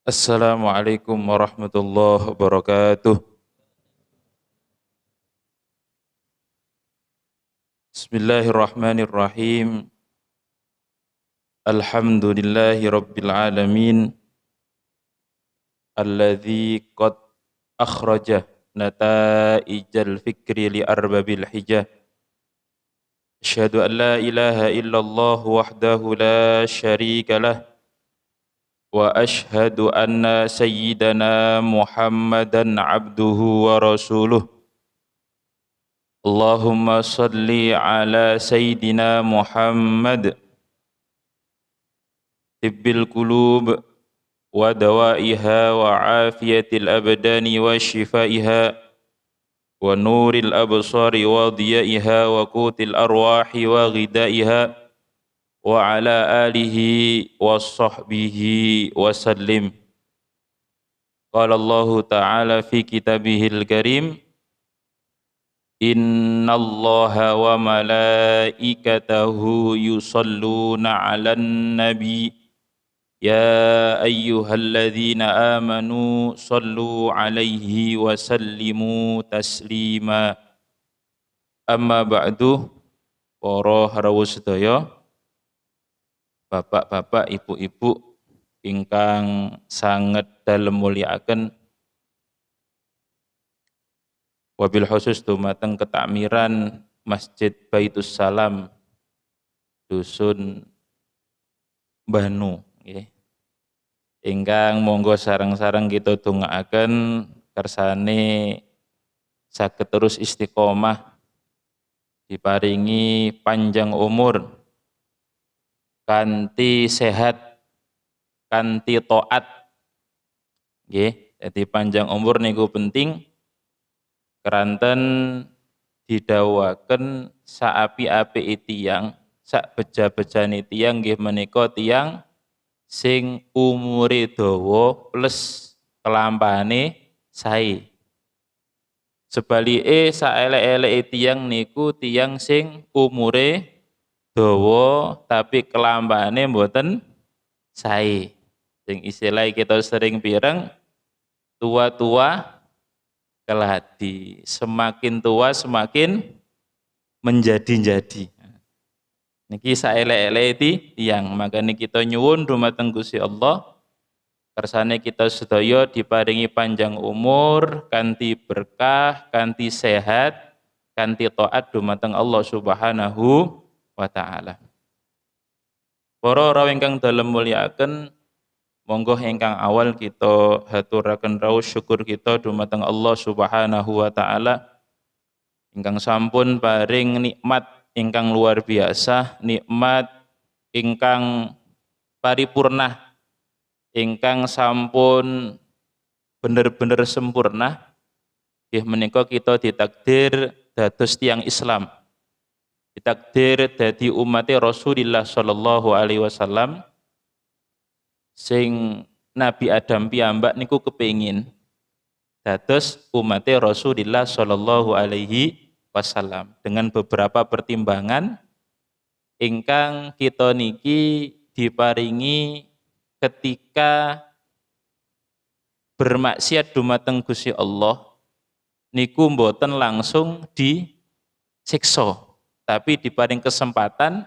Assalamualaikum warahmatullahi wabarakatuh. Bismillahirrahmanirrahim. Alhamdulillahi rabbil alamin. Alladzi qad akhraja nataijal fikri li arbabil hijah. Asyhadu an la ilaha illallah wahdahu la syarika lah. Wa asyhadu anna sayyidana Muhammadan abduhu wa rasuluh. Allahumma salli ala Sayyidina Muhammad tibbil qulub wa dawaiha wa afiyatil abdani wa shifaiha wa nuril absari wa diyaiha wa qutil arwahi wa ghidaiha wa ala alihi wa sahbihi wa sallim. Qala Allah Ta'ala fi kitabihil karim, Innallaha wa malaikatahu yusalluna 'alan nabi ya ayyuhalladzina amanu sallu 'alaihi wa sallimu taslima. Amma ba'du, para harawuh sedaya, bapak-bapak, ibu-ibu ingkang sanget dalem mulyakaken, wabil khusus dumateng ketakmiran Masjid Baitus Salam Dusun Banu nggih. Ingkang monggo sareng-sareng kita dongaaken kersane saged terus istiqomah, diparingi panjang umur, kanthi sehat, kanthi taat nggih. Dadi panjang umur niku penting. Keranten didhawuhaken saapi-apike tiyang, sak beja-bejane tiyang nggih menika tiyang sing umure dawa plus kelampahane sae. Sebalike saelek-eleke tiyang niku tiyang sing umure dawa tapi kelampahane mboten sae. Sing istilah kita sering pireng, tua-tua keladi, semakin tua semakin menjadi-jadi. Niki saelek-eleke tiyang, makanya kita nyuwun dumateng Gusti Allah kersane kita sedaya diparingi panjang umur, kanthi berkah, kanthi sehat, kanthi taat dumateng Allah Subhanahu wa taala. Para rawuh ingkang dalem mulyakaken, monggo ingkang awal kita haturaken rawuh syukur kita dumateng Allah Subhanahu wa taala ingkang sampun paring nikmat ingkang luar biasa, nikmat ingkang paripurna, ingkang sampun bener-bener sempurna. Nggih menika kita ditakdir dados tiyang Islam. Ditakdir dadi umat Rasulullah sallallahu alaihi wasallam. Sing Nabi Adam piyambak niku kepengin dados umat Rasulullah sallallahu alaihi wasallam dengan beberapa pertimbangan ingkang kita niki diparingi ketika bermaksiat dumateng Gusti Allah niku mboten langsung disiksa, tapi diparing kesempatan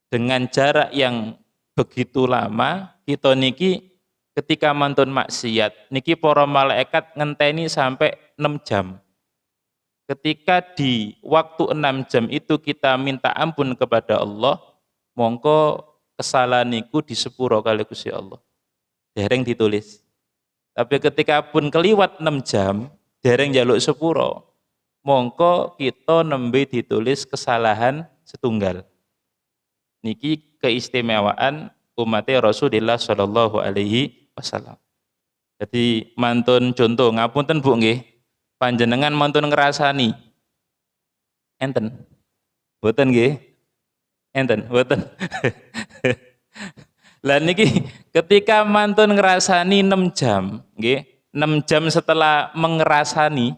dengan jarak yang begitu lama. Kita niki ketika mantun maksiat niki para malaikat ngenteni sampai 6 jam. Ketika di waktu 6 jam itu kita minta ampun kepada Allah, mongko kesalahan niku disepuro kali Gusti Allah. Dereng ditulis. Tapi ketika pun keliwat 6 jam, dereng njaluk sepuro, mongko kita nembe ditulis kesalahan setunggal. Niki keistimewaan umat Rasulullah sallallahu alaihi wasallam. Jadi mantun contoh, ngapunten Bu nggih, panjenengan mantun ngrasani enten boten nggih, enten boten. Lah niki ketika mantun ngrasani 6 jam nggih, 6 jam setelah mengrasani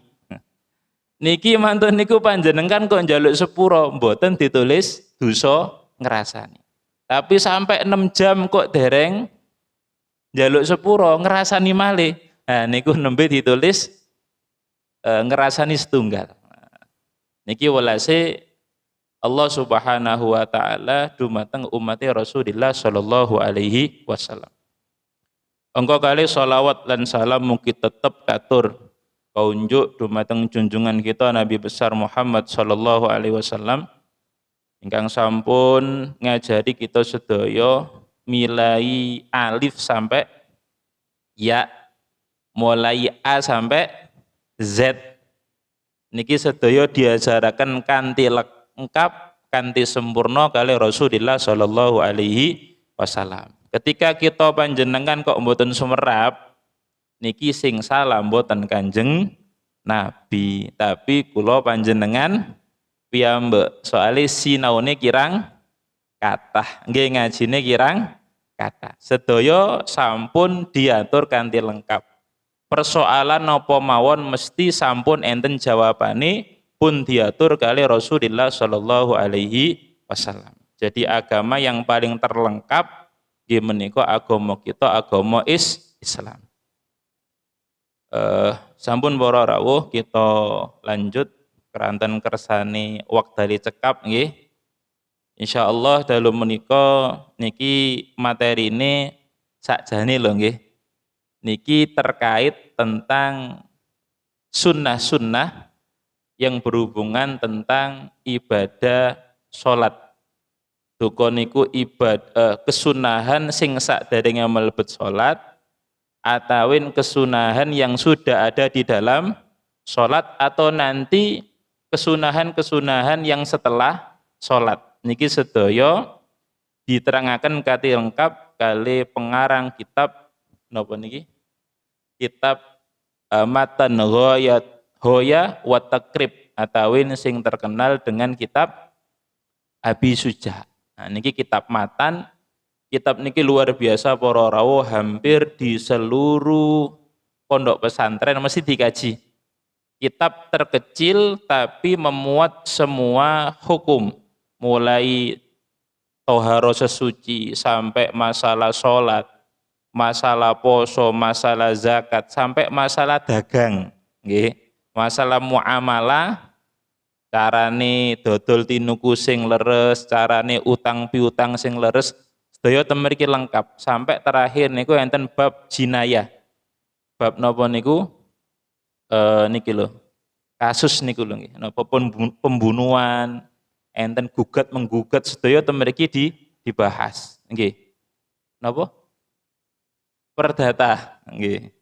niki mantun niku panjenengan kok njaluk sepuro, mboten ditulis dosa ngrasani. Tapi sampai 6 jam kok dereng njaluk sepuro ngrasani malih. Nah niku nembe ditulis ngrasani setunggal. Niki welase Allah Subhanahu wa taala dumateng umate Rasulullah sallallahu alaihi wasallam. Engko kali sholawat lan salam mugi tetep katur kaunjuk dumateng junjungan kita Nabi besar Muhammad sallallahu alaihi wasallam ingkang sampun ngajari kita sedaya milai alif sampai ya, mulai A sampai Z. Niki sedaya diajaraken kanthi lengkap, kanthi sempurna kali Rasulullah sallallahu alaihi wasallam. Ketika kita panjenengan kok mboten sumerap, niki sing salah mboten Kanjeng Nabi, tapi kula panjenengan piyambak. Soale sinaune kirang kathah, nggih ngajine kirang kathah. Sedaya sampun diatur kanthi lengkap. Persoalan napa mawon mesti sampun enten jawabane pun diatur kali Rasulullah sallallahu alaihi wasallam. Jadi agama yang paling terlengkap nggih menika agama kita, agama Islam. Sampun para rawuh kita lanjut keranten kersane wekdal cekap nggih. Insyaallah dalu menika niki materine sakjane lho nggih. Niki terkait tentang sunnah-sunnah yang berhubungan tentang ibadah salat. Duka niku ibadah kesunahan sing sakderenge mlebet salat atawin kesunahan yang sudah ada di dalam salat atau nanti kesunahan-kesunahan yang setelah salat. Niki sedaya diterangaken kanthi lengkap kali pengarang kitab napa niki? Kitab Matan Hoya wa Takrib atawin sing terkenal dengan kitab Abi Suja. Nah niki kitab matan, kitab niki luar biasa para rawuh, hampir di seluruh pondok pesantren mesti dikaji. Kitab terkecil tapi memuat semua hukum, mulai toharo sesuci sampai masalah sholat, masalah poso, masalah zakat, sampai masalah dagang, nggih. Masalah muamalah, carane dodol tinuku sing leres, carane utang piutang sing leres, sedaya temeriki lengkap. Sampai terakhir niku enten bab jinayah. Bab napa niku? Niki lho. Kasus niku lho nggih. Napa pembunuhan, enten gugat menggugat, sedaya temeriki dibahas. Nggih. Napa? Perdata, nggih.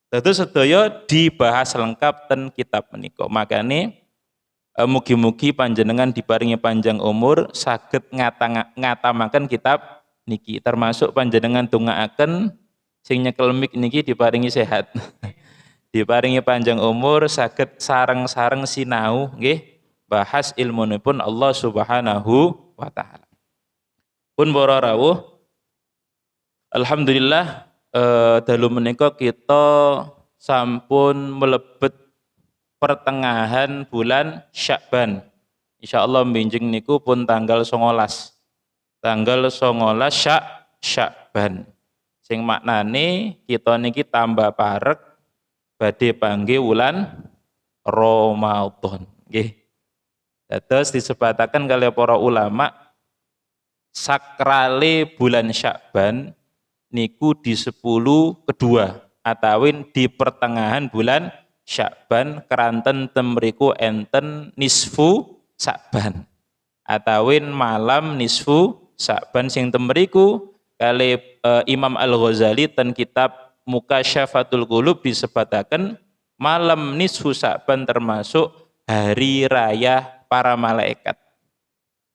Dados sedaya dibahas lengkap ten kitab menika. Makane mugi-mugi panjenengan diparingi panjang umur saged ngatamaken kitab niki, termasuk panjenengan dongaaken sing nyekel mik niki diparingi sehat. Diparingi panjang umur saged sareng-sareng sinau nggih bahas ilmunipun Allah Subhanahu wa taala. Pun para rawuh, alhamdulillah dalu menika kita sampun mlebet pertengahan bulan Sya'ban. Insyaallah benjing niku pun tanggal 19. Tanggal 19 Sya'ban. Sing maknane kita niki tambah parek badhe panggih wulan Ramadan. Nggih. Dados disebataken kali para ulama sakrale bulan Sya'ban niku di 10 kedua atawin di pertengahan bulan Sya'ban keranten temriku enten nisfu Sya'ban atawin malam nisfu Sya'ban sing temriku kali Imam Al-Ghazali ten kitab Mukasyafatul Qulub disebataken malam nisfu Sya'ban termasuk hari raya para malaikat.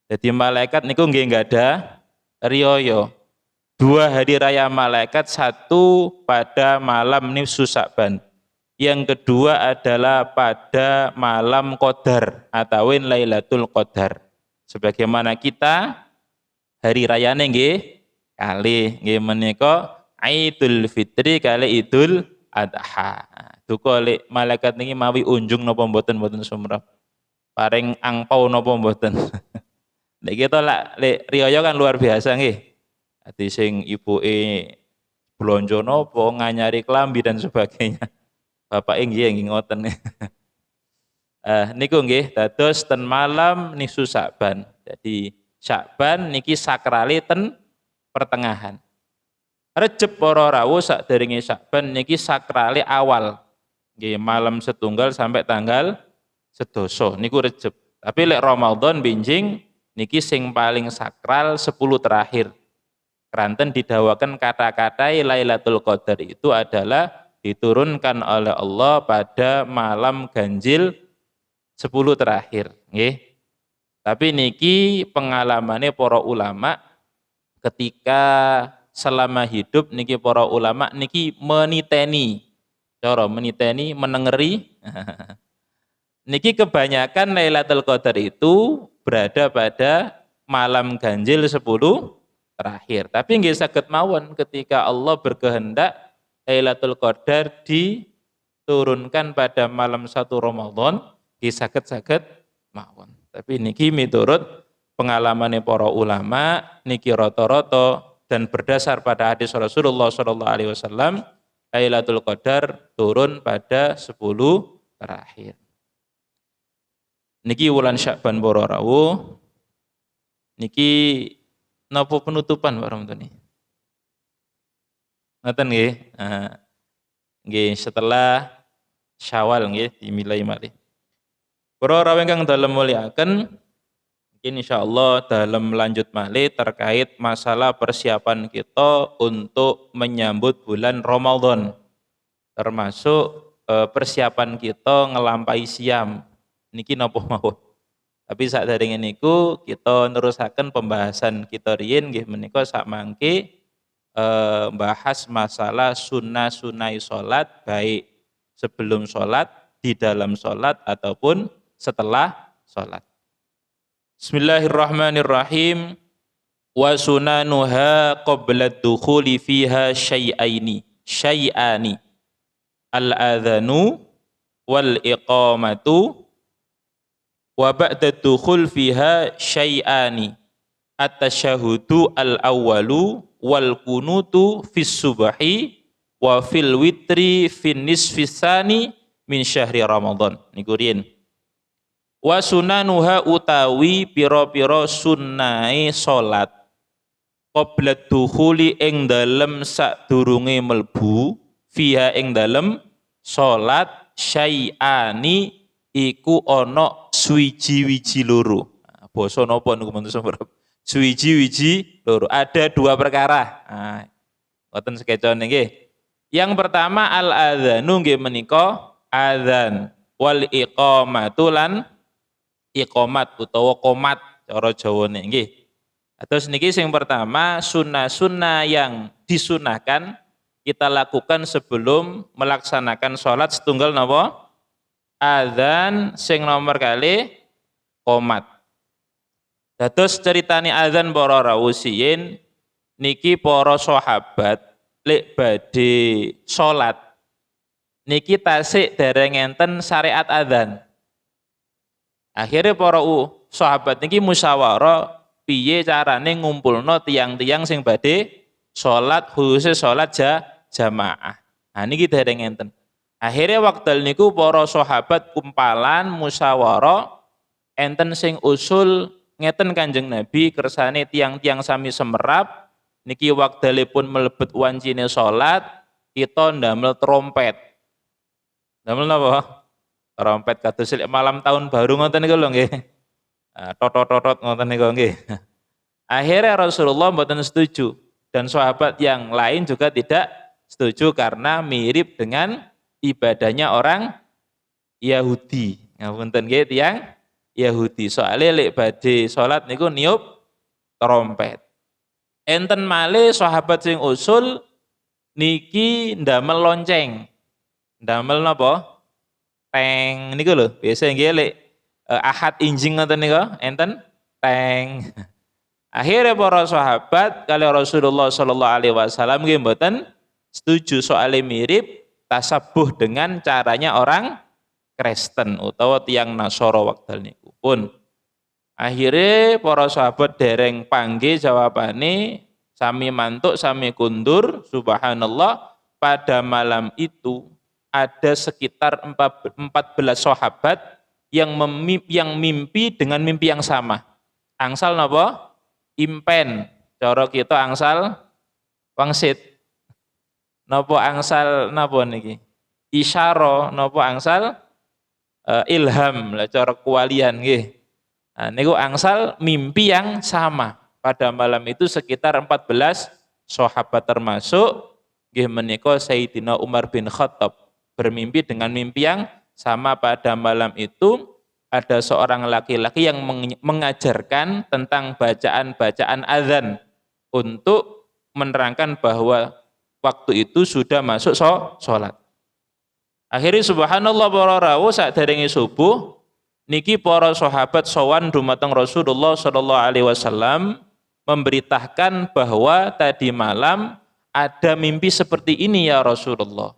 Jadi malaikat niku nggih ada riyo. 2 hari raya malaikat, satu pada malam nisfu Sya'ban. Yang kedua adalah pada malam Qadar atawin Lailatul Qadar. Sebagaimana kita hari rayane nggih kalih nggih menika Idul Fitri kali Idul Adha. Duka lek malaikat niki mawi unjung napa mboten sumrap. Paring angpau napa mboten. Lek kita lek riyo kan luar biasa nggih. Ati sing ibuke blonjo nopo, nganyari klambi dan sebagainya. Bapak nggih ngoten. Niku nggih dados ten malam nisu Sa'ban. Jadi Sa'ban niki sakrali ten pertengahan. Rejeb para rawuh sakderenge Sa'ban niki sakrali awal. Nggih malam setunggal sampai tanggal sedoso niku Rejeb. Tapi lek Ramadan binjing niki sing paling sakral 10 terakhir. Keranten didawakan kata-kata Lailatul Qadar itu adalah diturunkan oleh Allah pada malam ganjil 10 terakhir, nggih. Tapi niki pengalamannya para ulama ketika selama hidup niki para ulama niki meniteni, cara meniteni, menengeri. Niki kebanyakan Lailatul Qadar itu berada pada malam ganjil 10 terakhir. Tapi nggih saged mawon ketika Allah berkehendak Lailatul Qadar diturunkan pada malam 1 Ramadan, nggih saged mawon. Tapi niki miturut pengalaman para ulama niki rata-rata dan berdasar pada hadis Rasulullah SAW, Lailatul Qadar turun pada 10 terakhir. Niki wulan Sya'ban para rawuh. Niki napa penutupan Pak Ramdhani? Ngoten nggih. Nggih setelah Syawal nggih dimilai malih. Para rawuh ingkang dalem mulyakaken, mungkin insyaallah dalam lanjut malih terkait masalah persiapan kita untuk menyambut bulan Ramadan. Termasuk persiapan kita ngelampahi siam. Niki napa mawon. Tapi sakderenge niku kita nerusaken pembahasan kita riyin nggih menika sak mangke bahas masalah sunnah-sunnah salat baik sebelum salat, di dalam salat ataupun setelah salat. Bismillahirrahmanirrahim. Wa sunanuha qabla ad-dukhuli fiha syai'ani al-adhanu wal iqamatu wa ba'da dukhul fiha syai'ani at-tasyahudu al-awwalu wal kunutu fis subhi wa fil witri fin nisfis tsani min syahri Ramadan. Niku riyen. Wa sunanuha utawi pira-pira sunnahe salat qabla dukhuli ing dalem sadurunge melbu fiha ing dalem salat syai'ani iku ana suwiji-wiji loro. Basa napa niku men suwiji-wiji loro. Ada 2 perkara. Ngoten sekecone nggih. Yang pertama al-adzanu nggih menika adzan wal iqamatu lan iqamat utawa qomat cara Jawane nggih. Terus niki sing pertama sunnah-sunnah yang disunahkan kita lakukan sebelum melaksanakan sholat setunggal napa? Adzan sing nomor kali qomat. Dados ceritane adzan para rawuh siyin niki para sahabat lek badhe salat niki tasik dereng enten syariat adzan. Akhirnya para sahabat niki musyawarah piye carane ngumpulno tiang-tiang sing badhe salat khusus salat jamaah. Nah niki dereng enten. Akhirnya waktu niku para sahabat kumpalan musyawarah enten sing usul ngeten Kanjeng Nabi kersane tiang-tiang sami semerap niki wekdalipun mlebet wancine salat kita ndamel trompet. Ndamel napa? Trompet kados malam tahun baru ngoten niku lho nggih. Totot ngoten niku nggih. Akhirnya Rasulullah mboten setuju dan sahabat yang lain juga tidak setuju karena mirip dengan ibadahnya orang Yahudi. Ngapunten nggih tiyang Yahudi. Soale lek badhe salat niku niup trompet. Enten malih sahabat sing usul niki ndamel lonceng. Ndamel napa? Teng niku lho. Biasa nggih lek Ahad injing ngoten niku enten teng. Akhirnya para sahabat kali Rasulullah sallallahu alaihi wasallam nggih mboten setuju soale mirip tasabuh dengan caranya orang Kristen utawa tiang Nasara wekdal niku pun. Akhirnya para sahabat dereng panggih jawabane sami mantuk, sami kundur, subhanallah, pada malam itu ada sekitar 14 sahabat yang mimpi dengan mimpi yang sama. Angsal napa? Impen. Cara kita angsal wangsit. Napa angsal napa niki? Isyara napa angsal ilham lah cara kualian nggih. Nah, niku angsal mimpi yang sama. Pada malam itu sekitar 14 sahabat termasuk nggih menika Sayyidina Umar bin Khattab bermimpi dengan mimpi yang sama. Pada malam itu ada seorang laki-laki yang mengajarkan tentang bacaan-bacaan azan untuk menerangkan bahwa waktu itu sudah masuk sholat. Akhirnya subhanallah para rawuh sakderenge subuh niki para sahabat sowan dumateng Rasulullah sallallahu alaihi wasallam memberitakan bahwa tadi malam ada mimpi seperti ini ya Rasulullah.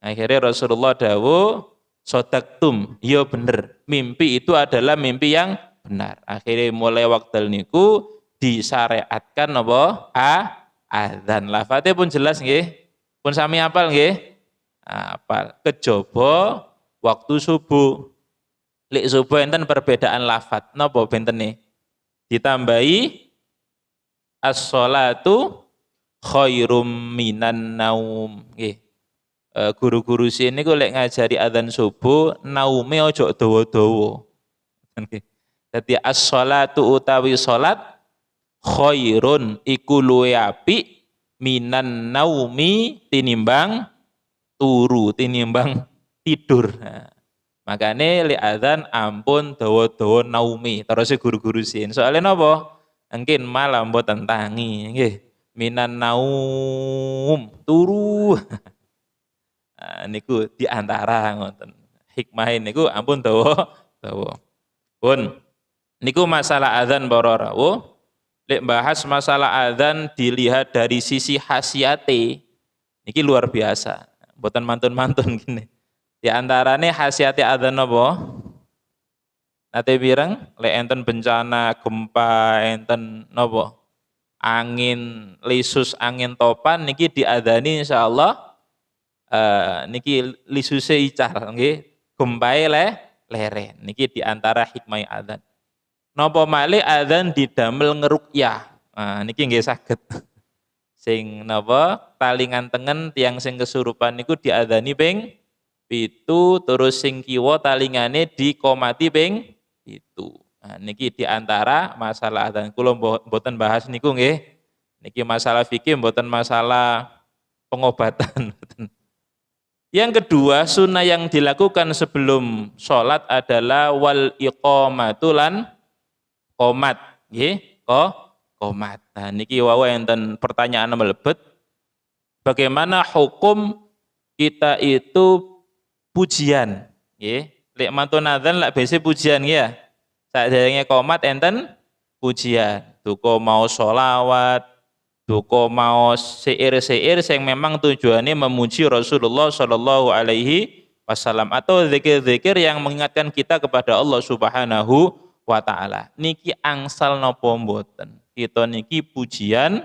Akhirnya Rasulullah dawuh sodaktum, iya bener, mimpi itu adalah mimpi yang benar. Akhirnya mulai waktu niku disyariatkan apa? Adzan. Lafate pun jelas nggih. Pun sami apal nggih? Apal. Kejaba waktu subuh. Lek subuh enten perbedaan lafat. Napa bentene? Ditambahi as-sholatu khairum minan naum. Nggih. Guru-guru sini kok lek ngajari adzan subuh naume ojo dawa-dawa. Dadi as-sholatu utawi salat khairun iku luwih apik minan naumi tinimbang turu, tinimbang tidur. Nah, makane lek adzan ampun dawa-dawa naumi terus guru-guru sini. Soalnya napa? Engkin malam mboten tangi nggih. Minan naum turu. Nah, niku diantara ngoten. Hikmah niku ampun dawa. Pun niku masalah adzan para rawuh. Lek bahas masalah adzan dilihat dari sisi khasiate niki luar biasa. Mboten mantun-mantun gini. Di antarane khasiate adzan napa? Nate pireng lek enten bencana gempa enten napa? Angin lisus, angin topan niki diadzani insyaallah niki lisuse ical nggih, gempae lere. Niki diantara hikmah adzan. Napa malih adzan didamel ngeruqyah. Nah, niki nggih saged. Sing napa talingan tengen tiang sing kesurupan niku diadzani ping 7 terus sing kiwa talingane dikomati ping 7. Nah, niki diantara masalah adzan. Kula mboten bahas niku nggih. Niki masalah fikih mboten masalah pengobatan. Yang kedua, sunnah yang dilakukan sebelum sholat adalah wal iqamatu lan qomat, nggih, qomat. Nah, niki wae enten pertanyaan mlebet. Bagaimana hukum kita itu pujian, nggih? Lek mantun adzan lak biasa pujian nggih ya. Saderenge qomat enten pujian. Duka mau sholawat, duka mau syair-syair yang memang tujuannya memuji Rasulullah Shallallahu Alaihi Wasallam atau zikir-zikir yang mengingatkan kita kepada Allah Subhanahu wa Ta'ala. Niki angsal napa mboten? Kita niki pujian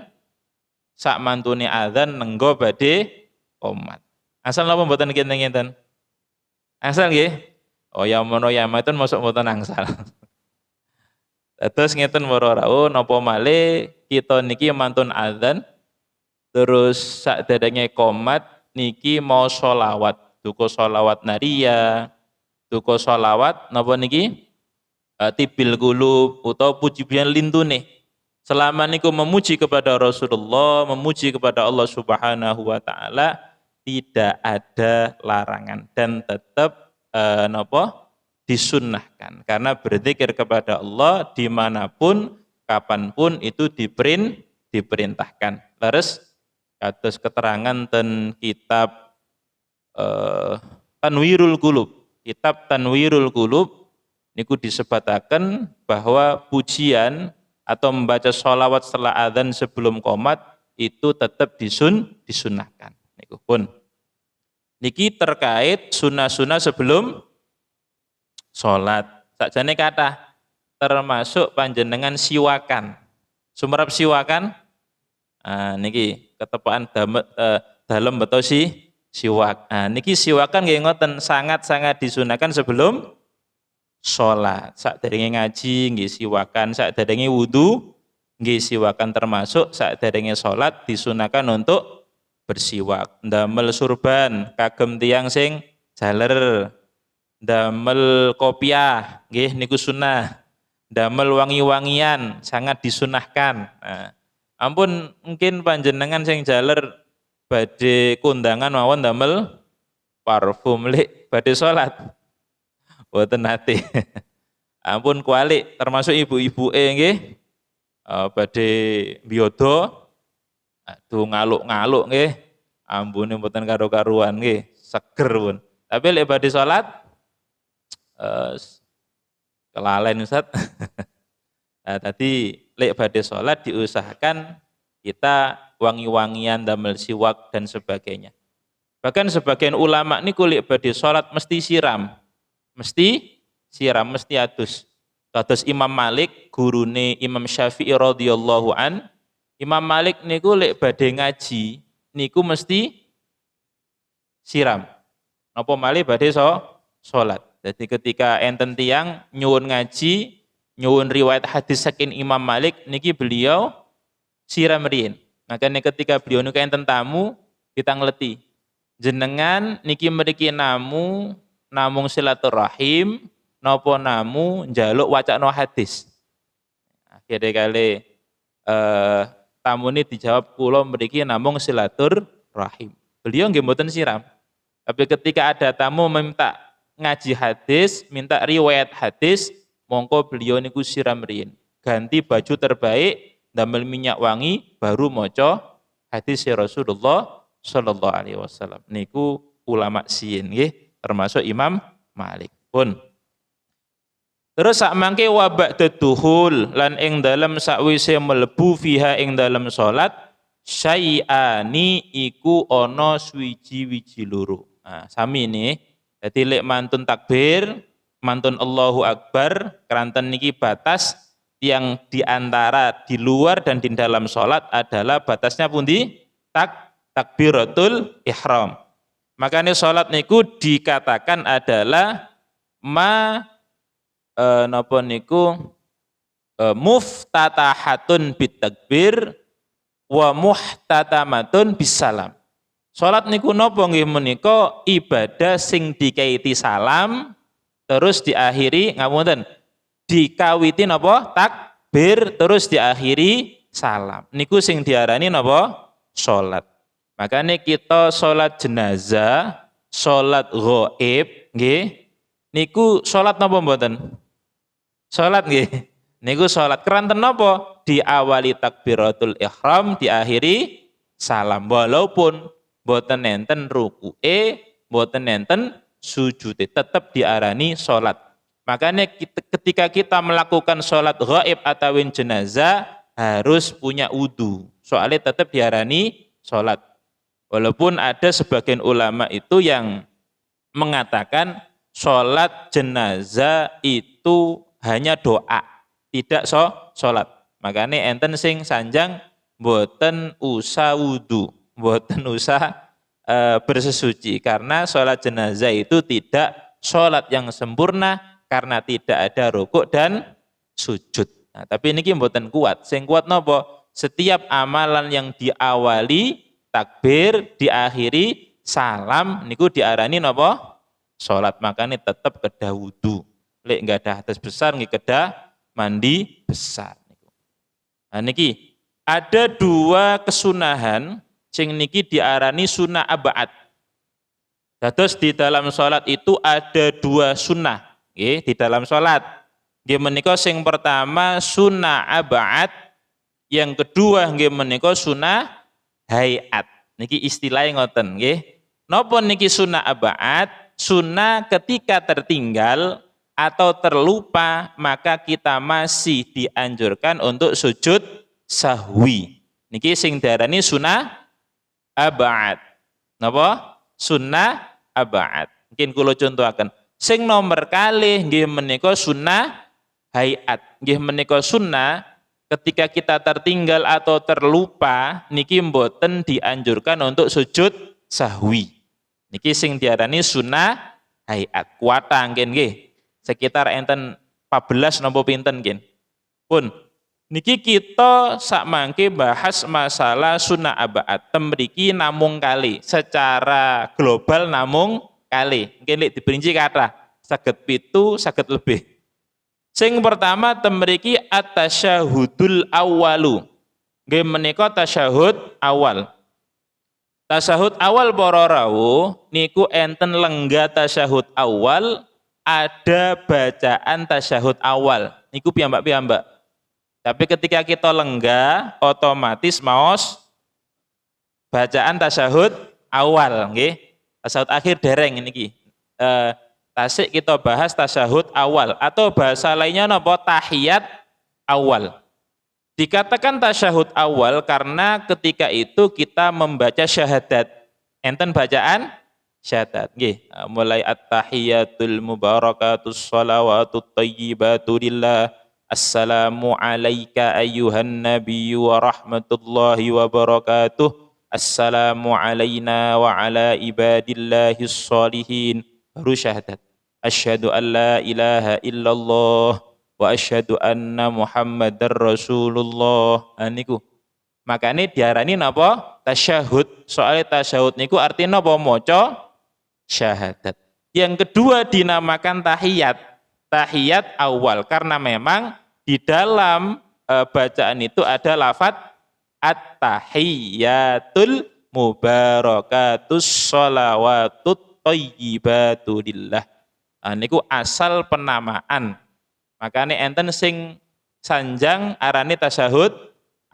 sak mantune adzan nenggo badhe qomat. Asal napa mboten kinten-kinten? Angsal nggih? Oh ya mono ya mboten masuk mboten angsal. Terus ngeten para rawuh napa malih kita niki mantun adzan terus sakderenge qomat niki mau sholawat, duka sholawat naria, duka sholawat napa niki tibil qulub utawa pujian lintune. Selama niku memuji kepada Rasulullah, memuji kepada Allah Subhanahu wa Ta'ala, tidak ada larangan dan tetap napa disunnahkan karena berzikir kepada Allah dimanapun kapanpun itu diperintahkan. Leres kados keterangan ten kitab Tanwirul Qulub. Kitab Tanwirul Qulub niku disebataken bahwa pujian atau membaca sholawat setelah adzan sebelum qomat itu tetap disunnahkan. Niku pun. Niki terkait sunnah-sunnah sebelum sholat. Sakjane kata termasuk panjenengan siwakan. Sumerep siwakan? Niki ketepaan dalem betul siwak. Niki siwak kan nggih ngoten sangat-sangat disunahkan sebelum sholat. Sakderenge ngaji nggih siwakan, sakderenge wudu nggih siwakan, termasuk sakderenge sholat disunahkan untuk bersiwak. Ndamel surban kagem tiyang sing jaler, ndamel kopiah nggih niku sunah. Ndamel wangi-wangian sangat disunahkan. Ampun mungkin panjenengan sing jaler badhe kondangan mawon ndamel parfum lek badhe salat boten nate. Ampun kualik termasuk ibu-ibu nggih badhe biyodo aduh ngaluk-ngaluk nggih. Ambune mboten karo-karuan nggih, seger pun. Tapi lek badhe salat kelalen Ustaz. Tadi lek badhe salat diusahakan kita wangi-wangian, damel siwak dan sebagainya. Bahkan sebagian ulama niku lek badhe salat mesti siram. Mesti siram, mesti adus. Kados Imam Malik, gurune Imam Syafi'i radhiyallahu an, Imam Malik niku lek badhe ngaji niku mesti siram. Napa malih badhe salat. Jadi ketika enten tiyang nyuwun ngaji, nyuwun riwayat hadis saking Imam Malik niki beliau siram riyin. Makanya ketika beliau niku enten tamu kita ngleti. Jenengan niki mriki namung silaturahim napa namu njaluk wacana hadis. Akhire kali tamu ini dijawab kula mriki namung silaturahim. Beliau nggih mboten siram. Tapi ketika ada tamu minta ngaji hadis, minta riwayat hadis, mongko beliau niku siram riyin. Ganti baju terbaik, damel minyak wangi, baru maca hadis Rasulullah sallallahu alaihi wasallam. Niku ulama siyin nggih, termasuk Imam Malik pun. Terus sak mangke wa ba'daduhul lan ing dalem sakwise mlebu fiha ing dalem salat syai'ani iku ana swiji-wiji loro. Sami ini. Jadi lek mantun takbir, mantun Allahu Akbar, keranten niki batas yang diantara di luar dan di dalam sholat adalah batasnya pundi? Takbiratul ihram. Makanya sholat niku dikatakan adalah napa niku muftatahatun bitakbir wa muhtatamatun bisalam. Salat niku napa nggih menika ibadah sing dikaiti salam terus diakhiri ngapunten dikawiti napa takbir terus diakhiri salam. Niku sing diarani napa salat. Makanya kita salat jenazah, salat ghaib nggih niku salat napa mboten? Salat nggih. Niku salat keranten napa? Diawali takbiratul ihram, diakhiri salam. Walaupun boten enten ruku'e, boten enten sujude, tetap diarani sholat. Makanya ketika kita melakukan sholat ghaib atau jenazah harus punya wudu. Soalnya tetap diarani sholat. Walaupun ada sebagian ulama itu yang mengatakan sholat jenazah itu hanya doa, tidak sholat. Makanya enten sing sanjang boten usah wudu. Mboten usah bersesuci karena sholat jenazah itu tidak sholat yang sempurna karena tidak ada rukuk dan sujud. Tapi ini mboten kuat. Sing kuat napa? Setiap amalan yang diawali takbir, diakhiri salam niku diarani napa? Sholat. Makanya tetap kedah wudu. Lek enggak ada hadas besar nggih kedah mandi besar. Nah niki ada dua kesunahan sing niki diarani sunnah ab'ad. Dados di dalam salat itu ada dua sunnah, nggih, di dalam salat. Nggih menika sing pertama sunnah ab'ad, yang kedua nggih menika sunnah hayat. Niki istilahnya ngoten, nggih. Napa niki sunnah ab'ad? Sunnah ketika tertinggal atau terlupa maka kita masih dianjurkan untuk sujud sahwi. Niki sing diarani sunnah ab'ad. Napa? Sunnah ab'ad. Mungkin kula contohaken. Sing nomor kalih nggih menika sunnah hayat. Nggih menika sunnah ketika kita tertinggal atau terlupa niki mboten dianjurkan untuk sujud sahwi. Niki sing diarani sunnah hayat. Kuwata nggih nggih. Sekitar enten 14 napa pinten nggih. Pun niki kita sakmangke bahas masalah sunnah abaat. Temriki namung kali, secara global namung kali. Nggih lek diperinci kathah, saged 7, saged lebih. Sing pertama temriki at-tasyahudul awwalu. Nggih menika tasyahud awal. Tasyahud awal para rawuh niku enten lenggah tasyahud awal, ada bacaan tasyahud awal. Niku piyambak-piyambak. Tapi ketika kita lenggah, otomatis maos bacaan tasyahud awal, nggih. Tasyahud akhir dereng niki. Tasik kita bahas tasyahud awal atau bahasa lainnya napa tahiyat awal. Dikatakan tasyahud awal karena ketika itu kita membaca syahadat. Enten bacaan syahadat, nggih. Mulai at-tahiyatul mubarakatus shalawatut thayyibatu lillah. Assalamu alayka ayyuhan nabiyyu wa rahmatullahi wa barakatuh. Assalamu alayna wa ala ibadillahis shalihin. Baru syahadat. Asyhadu an la ilaha illallah wa asyhadu anna muhammadar rasulullah. Niku. Makanya diarani napa? Tasyahud. Soalnya tasyahud niku artinya napa? Maca syahadat. Yang kedua dinamakan tahiyat. Tahiyat awal karena memang di dalam bacaan itu ada lafadz at-tahiyatul mubarakatus sholawatut thayyibatu lillah. Niku asal penamaan. Makanya enten sing sanjang arane tasyahud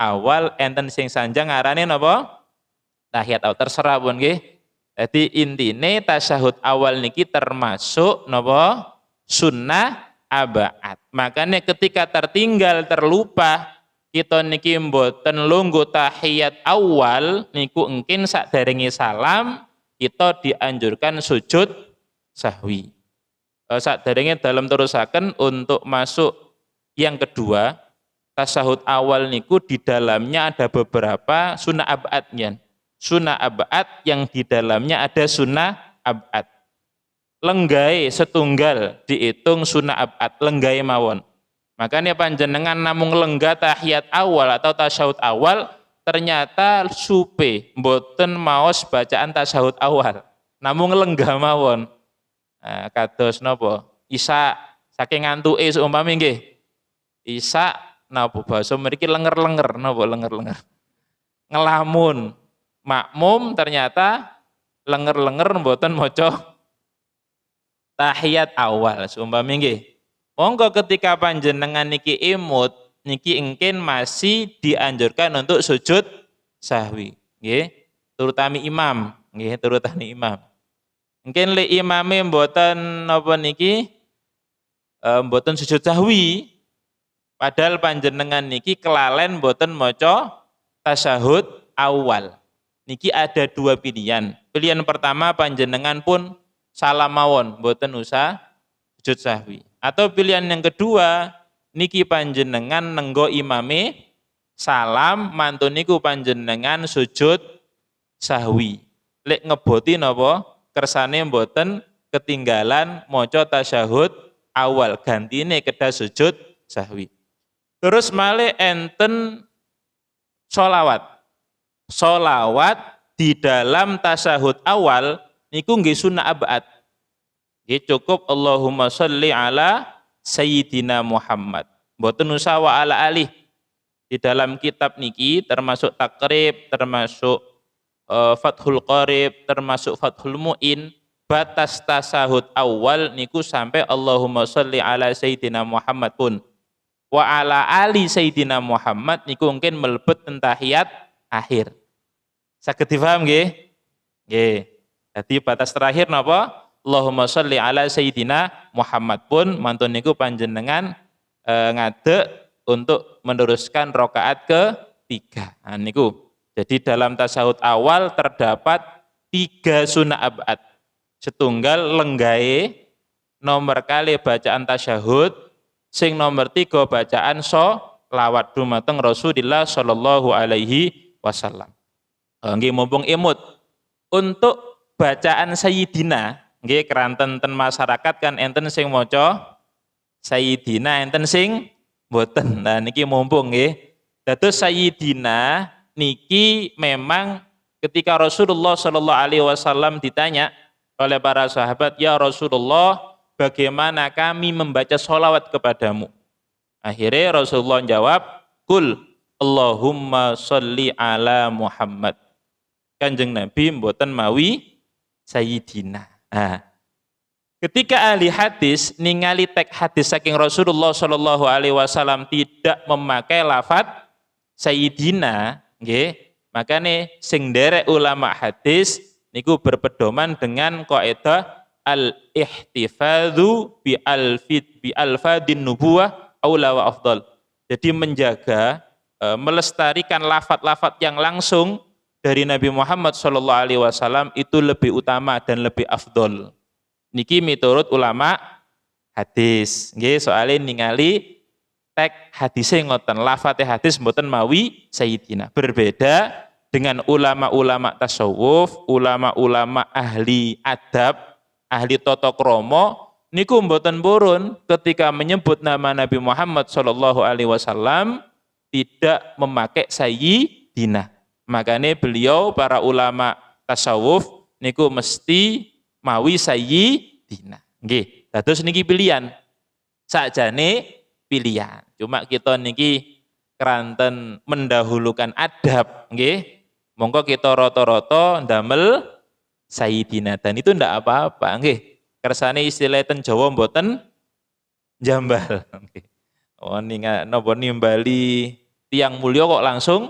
awal, enten sing sanjang arane napa? Tahiyat awal, terserah pun nggih. Jadi intine tasyahud awal niki termasuk napa? Sunnah abaat. Makanya ketika tertinggal terlupa kita niki mboten lungguh tahiyat awal niku engkin sakderenge salam kita dianjurkan sujud sahwi. Sakderenge dalam terusaken untuk masuk yang kedua, tasyahud awal niku di dalamnya ada beberapa sunnah abaatnya. Sunnah abaat yang di dalamnya ada sunnah abaat. Lenggai setunggal dihitung sunnah abad, lenggai mawon. Makanya panjenengan namung lenggah tahiyat awal atau tasyahud awal, ternyata supe mboten maos bacaan tasyahud awal, namung lenggah mawon. Kados napa? Isa saking ngantuke seumpami nggih. Isa napa basa mriki lenger-lenger, napa lenger-lenger. Ngelamun, makmum ternyata lenger-lenger mboten maca tahiyat awal, seumpami nggih. Monggo ketika panjenengan niki imut, niki engkin masih dianjurkan untuk sujud sahwi, nggih. Terutami imam, nggih, terutami imam. Mungkin li imame mboten napa niki mboten sujud sahwi, padahal panjenengan niki kelalen mboten maca tasyahud awal. Niki ada dua pilihan. Pilihan pertama panjenengan pun salam mawon, mboten usah sujud sahwi. Atau pilihan yang kedua, niki panjenengan nenggo imame salam, mantun niku panjenengan sujud sahwi. Lek ngeboti napa? Kersane mboten ketinggalan maca tasyahud awal, gantine kedah sujud sahwi. Terus malih enten sholawat. Sholawat di dalam tasyahud awal niku nggih sunnah abad. Nggih cukup Allahumma sholli ala sayyidina Muhammad. Mboten usah wa ala alih. Di dalam kitab niki termasuk takrib, termasuk Fathul Qarib, termasuk Fathul Mu'in, batas tasyahud awal niku sampai Allahumma sholli ala sayyidina Muhammad pun. Wa ala ali sayyidina Muhammad niku mungkin melebet tahiyat akhir. Saged difaham nggih? Nggih. Jadi batas terakhir napa? Allahumma sholli ala sayyidina Muhammad pun mantun niku panjenengan ngadeg untuk meneruskan rakaat ketiga. Nah, niku. Jadi dalam tasyahud awal terdapat 3 sunnah abad. Setunggal lenggae, nomor kali bacaan tasyahud, sing nomor 3 bacaan lawat dumateng Rasulullah sallallahu alaihi wasallam. Nggih mumpung imut untuk bacaan Sayyidina nggih keranten ten masyarakat kan enten sing maca Sayyidina enten sing mboten. Nah niki mumpung nggih. Dados Sayyidina niki memang ketika Rasulullah sallallahu alaihi wasallam ditanya oleh para sahabat, "Ya Rasulullah, bagaimana kami membaca sholawat kepadamu?" Akhirnya Rasulullah jawab, "Kul Allahumma sholli ala Muhammad." Kanjeng Nabi mboten mawi Sayyidina. Nah, ketika ahli hadis ningali teks hadis saking Rasulullah Shallallahu Alaihi Wasallam tidak memakai lafadz Sayyidina, nggih, makanya sing derek ulama hadis niku berpedoman dengan kaidah al-ihtifadzu bi alfadin nubuwah aula wa afdal. Jadi menjaga melestarikan lafadz-lafadz yang langsung dari Nabi Muhammad SAW itu lebih utama dan lebih afdol. Niki miturut ulama hadis. Nggih, soalnya ningali tek hadise ngoten, lafate hadis mboten mawi Sayyidina. Berbeda dengan ulama-ulama tasawuf, ulama-ulama ahli adab, ahli tata krama niku mboten purun ketika menyebut nama Nabi Muhammad SAW tidak memakai Sayyidina. Makanya beliau para ulama tasawuf niku mesti mawi Sayyidina. Nggih, dados niki pilihan. Sakjane pilihan. Cuma kita niki keranten mendahulukan adab, nggih. Monggo kita rata-rata ndamel Sayyidina dan itu ndak apa-apa, nggih. Kersane istilah ten Jawa mboten jambal, nggih. Oh ninga napa nimbali tiang mulya kok langsung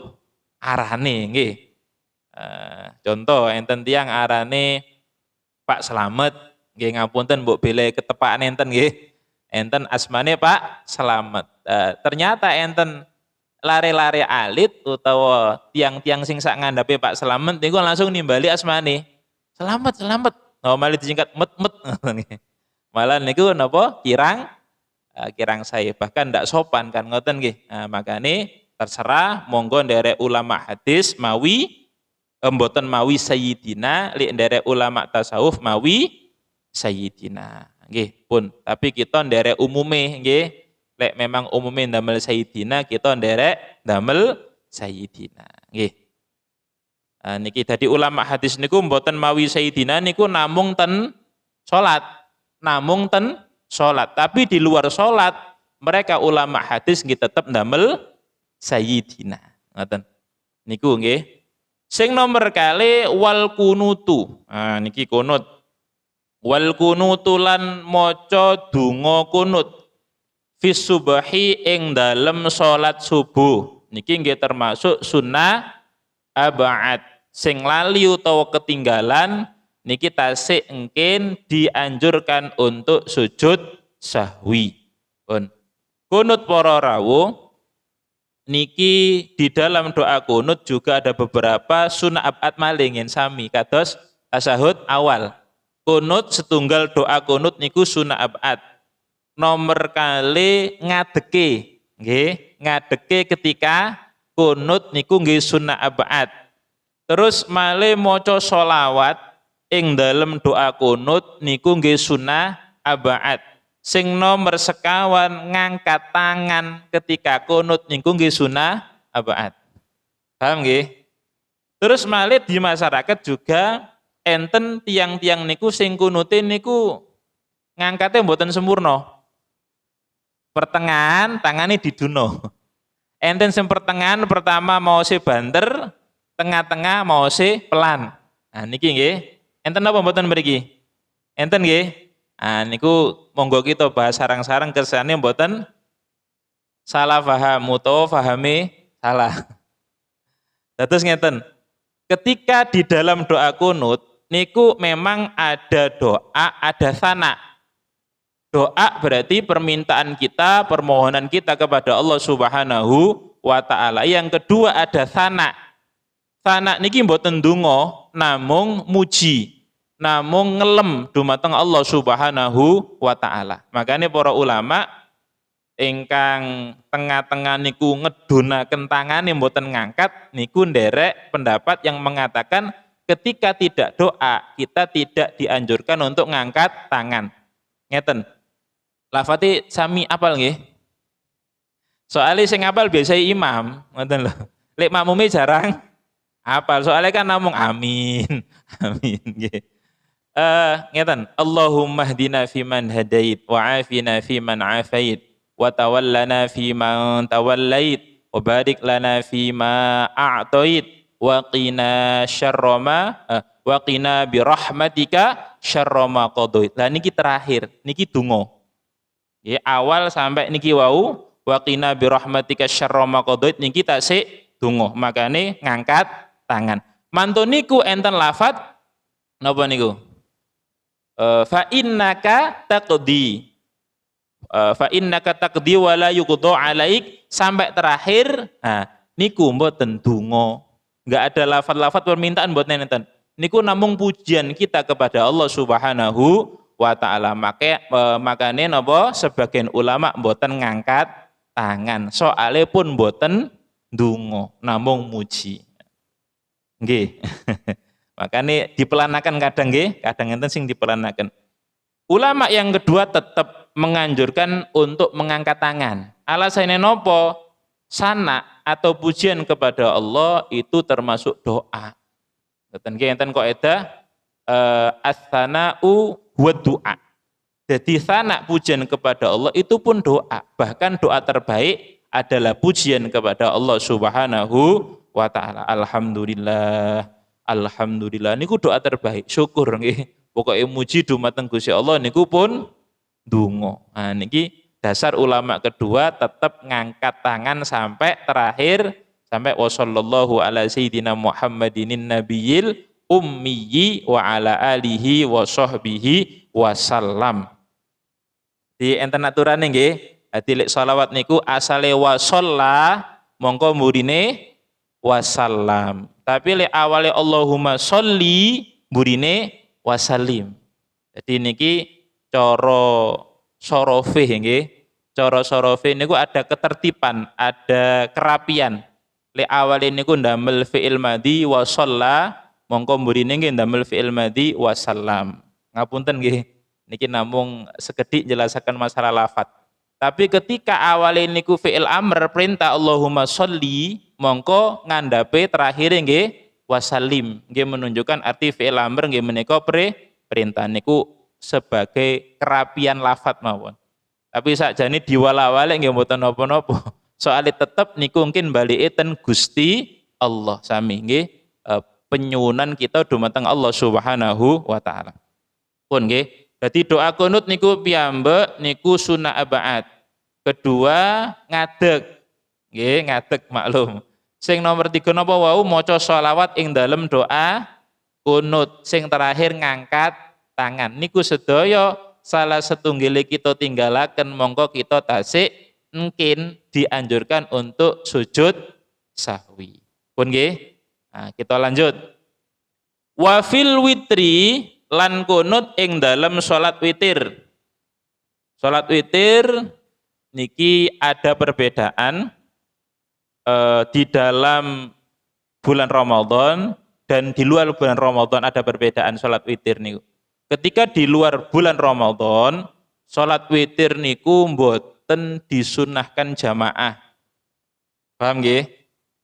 arane nggih. Contoh enten tiyang arane Pak Slamet nggih, ngapunten mbok bele ketepakan enten nggih. Enten asmane Pak Slamet. Ternyata enten lare-lare alit utawa tiang-tiang sing sak ngandhape Pak Slamet niku langsung nimbali asmane. Selamat. Oh malah disingkat met-met. Malah niku napa kirang saya bahkan ndak sopan kan ngoten nggih. Nah, makane terserah monggo nderek ulama hadis mawi mboten mawi Sayyidina, li nderek ulama tasawuf mawi Sayyidina nggih pun. Tapi kita nderek umume nggih, lek memang umume ndamel Sayyidina kita nderek ndamel Sayyidina nggih. Niki dadi ulama hadis niku mboten mawi Sayyidina niku namung ten salat, tapi di luar salat mereka ulama hadis nggih tetep ndamel Sayyidina. Ngoten. Niku nggih. Sing nomor kali wal kunutu. Niki kunut. Wal kunutu lan maca donga kunut fis subhi ing dalem salat subuh. Niki nggih termasuk sunnah ab'ad. Sing lali utawa ketinggalan niki tasik engkin dianjurkan untuk sujud sahwi. Pun. Kunut para rawuh niki di dalam doa kunut juga ada beberapa sunnah ab'ad malingin sami kados tasyahud awal. Kunut setunggal doa kunut niku sunnah ab'ad. Nomor kali ngadeke, nggih, ngadeke ketika kunut niku nggih sunnah ab'ad. Terus malih maca sholawat ing dalem doa kunut niku nggih sunnah ab'ad. Sing nomor sekawan ngangkat tangan ketika kunut niku nggih sunah ab'ad. Paham nggih? Terus malih di masyarakat juga enten tiang-tiang niku sing kunute niku ngangkate mboten sempurna. Pertengahan tangane diduno. Enten sing pertengahan pertama mau se banter, tengah-tengah mau se pelan. Nah niki nggih. Enten apa mboten mriki? Enten nggih? Niku monggo kita bahas sarang-sarang kersane mboten salah paham utawa pahami salah. Terus ngeten. Ketika di dalam doa kunut niku memang ada doa, ada sana. Doa berarti permintaan kita, permohonan kita kepada Allah Subhanahu wa taala. Yang kedua ada sana. Sana niki mboten ndonga, namung muji. Namung ngelem dumateng Allah Subhanahu wa taala. Makanya para ulama ingkang tengah-tengah niku ngedunaken tangane mboten ngangkat niku nderek pendapat yang mengatakan ketika tidak doa kita tidak dianjurkan untuk ngangkat tangan. Ngeten. Lafati sami apal nggih? Soalnya sing apal biasa imam, ngoten lho. Lek makmume jarang apal. Soalnya kan namung amin. Amin nggih. Ngeten. Allahumma hdina fiman hadait wa afina fiman afait wa tawallana fiman tawallait wa barik lana fima a'tait wa qina syarra wa qina birahmatika syarra ma qadait. Lah niki terakhir, niki donga. Ya, awal sampai niki wau wa qina birahmatika syarra ma qadait niki tasik donga. Makane ngangkat tangan. Mantun niku enten lafat napa niku? Fa innaka taqdi. Fa innaka taqdi wa la yuqda alaik sampai terakhir. Nah, niku mboten donga. Enggak ada lafaz-lafaz permintaan mboten enten. Niku namung pujian kita kepada Allah Subhanahu wa taala. Makane napa sebagian ulama mboten ngangkat tangan. Soale pun mboten ndonga, namung muji. Nggih. Makane dipelanaken kadang nggih, kadang enten sing dipelanaken. Ulama yang kedua tetap menganjurkan untuk mengangkat tangan. Alasannya napa? Sana atau pujian kepada Allah itu termasuk doa. Ngoten nggih enten kaidah as-sana'u huwa du'a. Jadi sana pujian kepada Allah itu pun doa. Bahkan doa terbaik adalah pujian kepada Allah Subhanahu wa taala. Alhamdulillah. Alhamdulillah niku doa terbaik. Syukur nggih. Pokoke muji dumateng Gusti Allah niku pun donga. Nah niki dasar ulama kedua tetap ngangkat tangan sampai terakhir sampai wasallallahu ala sayyidina Muhammadinin nabiyil ummiyi wa ala alihi wa sahbihi wasallam. Di enten aturane nggih, dadi lek selawat niku asale wasalla mongko murine wasallam. Tapi lek awale Allahumma sholli murine wasallim. Jadi niki cara sorofe nggih. Cara sorofe niku ada ketertiban, ada kerapian. Lek awale niku ndamel fi'il madhi wa shalla mongko mburine nggih ndamel fi'il madhi wa sallam. Ngapunten nggih, niki namung sekedhik jelasaken masalah lafat. Tapi ketika awale niku fi'il amr perintah Allahumma sholli mongko ngandhape terakhir nggih wasallim. Nggih menunjukkan arti fi'il amr nggih menika perintah niku sebagai kerapian lafat mawon. Tapi sakjane diwala-wale nggih mboten napa-napa. Soalnya tetap niku mungkin balike ten Gusti Allah sami nggih penyuwunan kita dumateng Allah Subhanahu wa taala. Pun nggih. Dadi doa kunut niku piyambak niku sunah abaat. Kedua ngadeg. Nggih, ngadeg maklum. Sing nomor 3 napa wau maca sholawat ing dalem doa kunut. Sing terakhir ngangkat tangan. Niku sedaya salah setunggile kita tinggalaken mongko kita tasik mungkin dianjurkan untuk sujud sahwi. Pun nggih. Nah, kita lanjut. Wa fil witri lan kunut ing dalam salat witir. Salat witir niki ada perbedaan di dalam bulan Ramadan dan di luar bulan Ramadan ada perbedaan salat witir niku. Ketika di luar bulan Ramadan, salat witir niku mboten disunahkan jamaah. Paham nggih?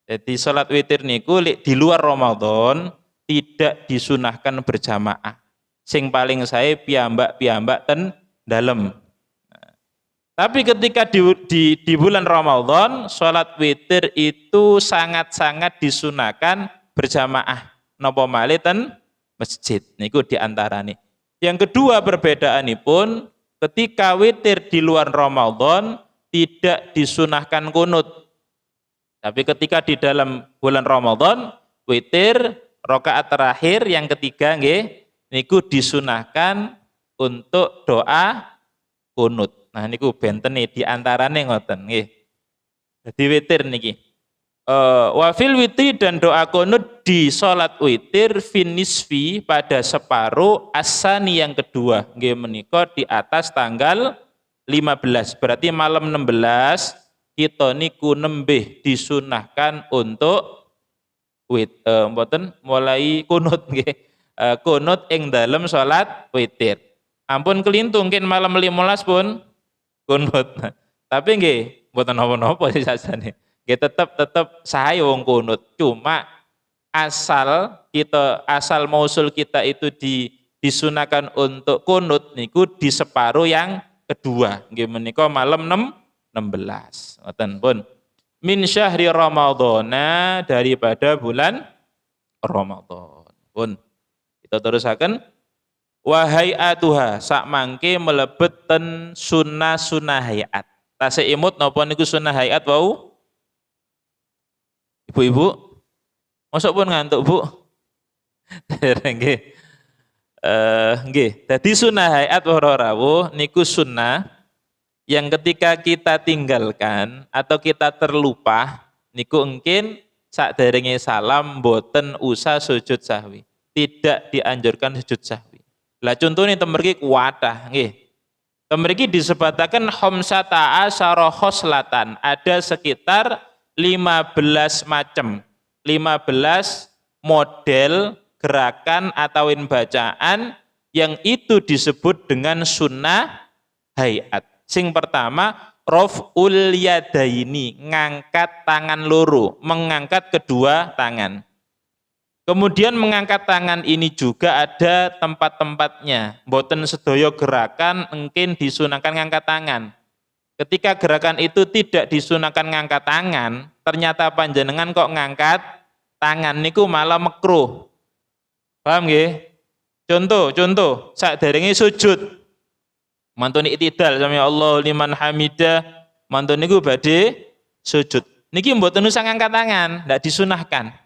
Jadi salat witir niku di luar Ramadan tidak disunahkan berjamaah. Sing paling saya piyambak ten dalem. Tapi ketika di bulan Ramadan, salat witir itu sangat-sangat disunahkan berjamaah. Napa malih ten masjid. Niku diantarane. Yang kedua perbedaanipun ketika witir di luar Ramadan tidak disunahkan kunut. Tapi ketika di dalam bulan Ramadan witir rakaat terakhir yang ketiga nggih niku disunahkan untuk doa kunut. Nah niku benten di antarane ngoten nggih. Dadi witir niki. Wa fil witri dan doa kunut di salat witir finisfi pada separuh asani yang kedua nggih menika di atas tanggal 15. Berarti malam 16 kita niku nembih disunahkan untuk mboten mulai kunut nggih. Kunut ing dalem salat witir. Ampun kelintung mungkin malam 15 pun kunut. Tapi nggih mboten napa-napa sih sajane. Nggih tetep sae wong kunut. Cuma asal mausul kita itu disunahkan untuk kunut niku di separuh yang kedua. Nggih menika malam 16. Ngoten pun. Min syahri ramadhana daripada bulan Ramadan. Pun kita terusaken wahai atuha sak mangke melebeten sunnah hayat. Tasih imut napa niku sunnah hayat wau? Ibu-ibu, mosok pun ngantuk, Bu? Nggih. Nggih, dadi sunnah hayat para rawuh niku sunnah yang ketika kita tinggalkan atau kita terlupa niku mungkin sakderenge salam boten usah sujud sahwi. Tidak dianjurkan sujud sahwi. Lah contohnya temergi kuatah nggih. Temergi disebataken khamsata asyara khoslatan, ada sekitar 15 macam, 15 model gerakan atau bacaan yang itu disebut dengan sunnah hayat. Sing pertama raf'ul yadaini, ngangkat tangan loro, mengangkat kedua tangan. Kemudian mengangkat tangan ini juga ada tempat-tempatnya. Mboten sedaya gerakan mungkin disunahkan ngangkat tangan. Ketika gerakan itu tidak disunahkan ngangkat tangan, ternyata panjenengan kok ngangkat tangan niku malah makruh. Paham nggih? Contoh, sakderenge sujud. Mantun iktidal sami Allah liman hamidah, mantun niku badhe sujud. Niki mboten usah ngangkat tangan, ndak disunahkan.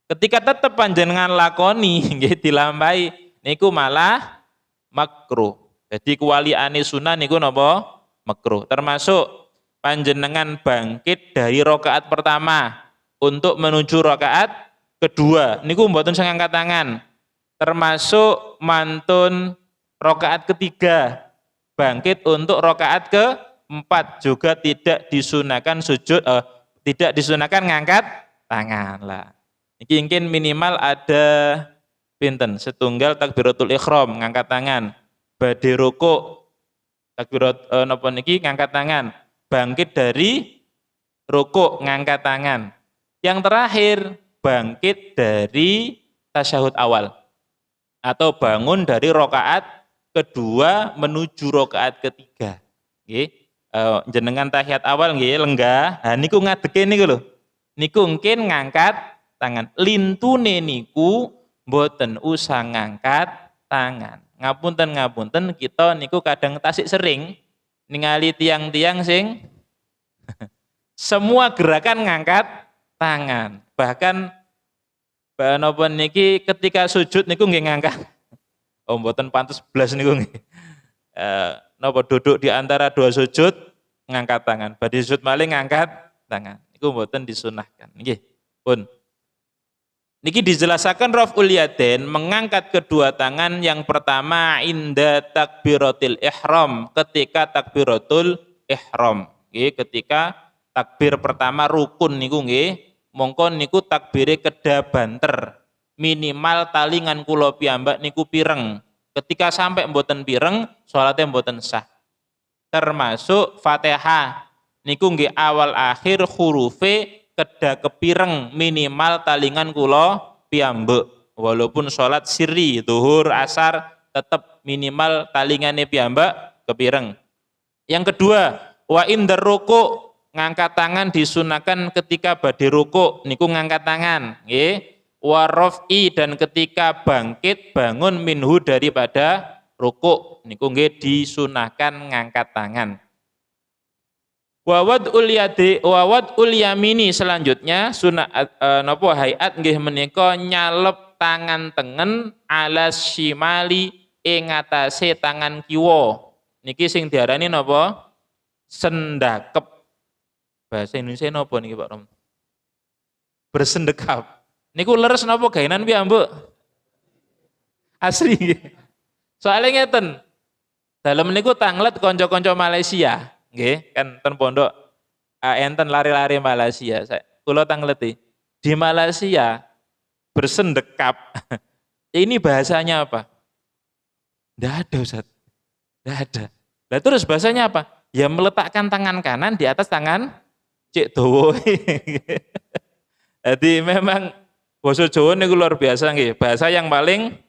Ketika tetep panjenengan lakoni nggih dilampahi niku malah makruh. Jadi kuwaliane sunah niku napa? Makruh. Termasuk panjenengan bangkit dari rakaat pertama untuk menuju rakaat kedua niku mboten usah ngangkat tangan. Termasuk mantun rakaat ketiga bangkit untuk rakaat keempat juga tidak disunahkan sujud, tidak disunahkan ngangkat tangan lah. Iki mungkin minimal ada pinten setunggal takbiratul ihram ngangkat tangan, badhe rukuk takbirat napa niki ngangkat tangan, bangkit dari rukuk ngangkat tangan. Yang terakhir bangkit dari tasyahud awal atau bangun dari rakaat kedua menuju rakaat ketiga. Nggih, jenengan tahiyat awal nggih lenggah. Ha niku ngadeke niku lho. Niku mungkin ngangkat tangan. Lintune niku mboten usah ngangkat tangan. Ngapunten kita niku kadang tasik sering ningali tiang-tiang sing semua gerakan ngangkat tangan. Bahkan napa niki ketika sujud niku nggih ngangkat. Oh mboten pantes blas niku nggih. Napa duduk di antara dua sujud ngangkat tangan. Badhe sujud malih ngangkat tangan. Niku mboten disunahkan. Nggih. Pun niki dijelasaken raf'ul yadain, mengangkat kedua tangan yang pertama inda takbiratil ihram, ketika takbiratul ihram. Nggih, ketika takbir pertama rukun niku nggih, mongko niku takbire kedha banter. Minimal talingan kula piyambak niku pireng. Ketika sampai mboten pireng, salatnya mboten sah. Termasuk Fatihah. Niku nggih awal akhir hurufe kedah kepireng minimal talingan kula piyambak. Walaupun sholat sirri, zuhur, asar tetap minimal talingane piyambak kepireng. Yang kedua, wa indar ruku, ngangkat tangan disunahkan ketika badhe ruku niku ngangkat tangan, nggih. Wa raf'i, dan ketika bangkit bangun minhu daripada ruku niku nggih disunahkan ngangkat tangan. Wawad ul yamini, selanjutnya sunah napa hayat nggih menika nyalep tangan tengen ala shimali ing atase tangan kiwa. Niki sing diarani napa? Sendakep. Bahasa Indonesia napa niki Pak Rom? Bersendekap. Niku leres napa gaenan piye, Mbok? Asli nggih. Soale ngeten. Dalem niku tanglet kanca-kanca Malaysia, nggih, kan ten pondok enten lari-lari Malaysia. Kula tangleti. Di Malaysia bersendekap. Ini bahasanya apa? Enggak ada, Ustaz. Enggak ada. Lah terus bahasanya apa? Ya meletakkan tangan kanan di atas tangan cek dawa. Jadi memang basa Jawa niku luar biasa nggih. Bahasa yang paling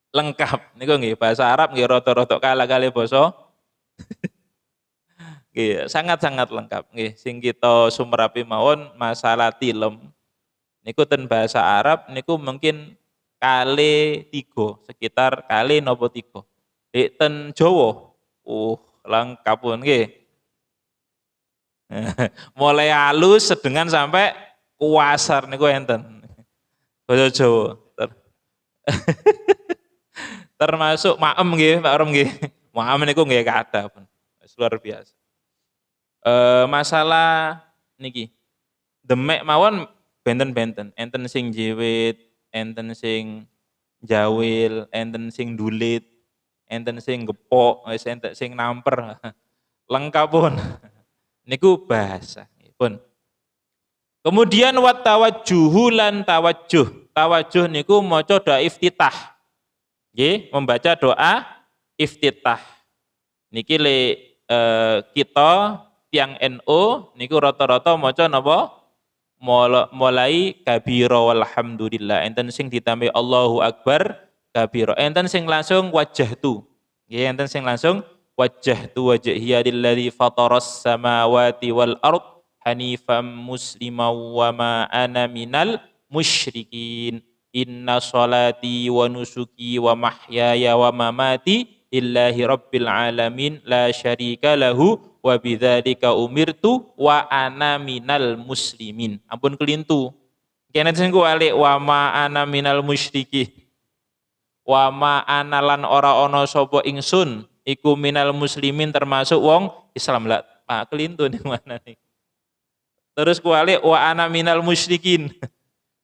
lengkap niku nggih. Bahasa Arab nggih rada-rada kalah kali basa. Nggih, sangat-sangat lengkap nggih. Sing kita sumrapi mawon masalah tilem. Niku ten bahasa Arab niku mungkin kali 3, sekitar kali nopo 3. Ten Jawa, lengkap pun nggih. Mulai halus, sedengan sampai kuasar niku enten. Basa Jawa. Termasuk maem nggih, Pak Rom nggih. Maem niku nggih kathah pun. Luar biasa. Masalah niki. Demek mawon benten-benten, enten sing jiwit, enten sing jawil, enten sing dulit, enten sing gepok, enten sing namper. Lengkap pun. Niku bahasa pun. Kemudian wat tawajjuhu lan tawajjuh. Tawajjuh niku maca doa iftitah. Nggih, membaca doa iftitah. Niki le kita tiang NU niku rata-rata maca napa? Mulai kabira walhamdulillah. Enten sing ditambahi Allahu Akbar kabira. Enten sing langsung wajjahtu. Nggih, enten sing langsung wajjahtu wajhiya lilladzi fataras samawati wal ard hanifam musliman wa ma ana minal musyrikin. Inna salati wa nusuki wa mahyaya wa mamati lillahi rabbil alamin la syarika lahu wa bidzalika umirtu wa ana minal muslimin. Ampun kelintu. Kene sing kuwalik wa ma ana minal musyrikin. Wa ma ana lan ora ana sapa ingsun iku minal muslimin termasuk wong Islam. Lah Pak kelintu ning mana nih. Terus kuwalik wa ana minal musyrikin.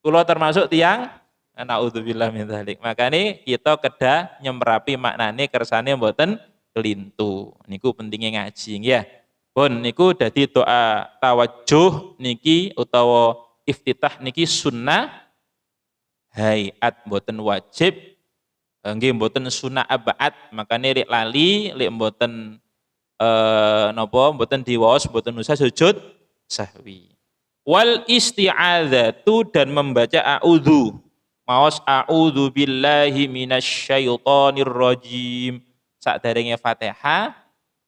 Kula termasuk tiang naudzubillah min dzalik. Makane kita kedah nyemrapi maknane kersane mboten kelintu. Niku pentingnya ngaji ya. Pun niku dadi doa tawajjuh niki utawa iftitah niki sunnah hayat mboten wajib. Nggih mboten sunnah abad. Makane lek lali lek mboten napa mboten diwaos mboten usah sujud sahwi. Wal isti'adzatu dan membaca a'udzu. Maos a'udzu billahi minasyaitonir rajim. Sakderenge Fatihah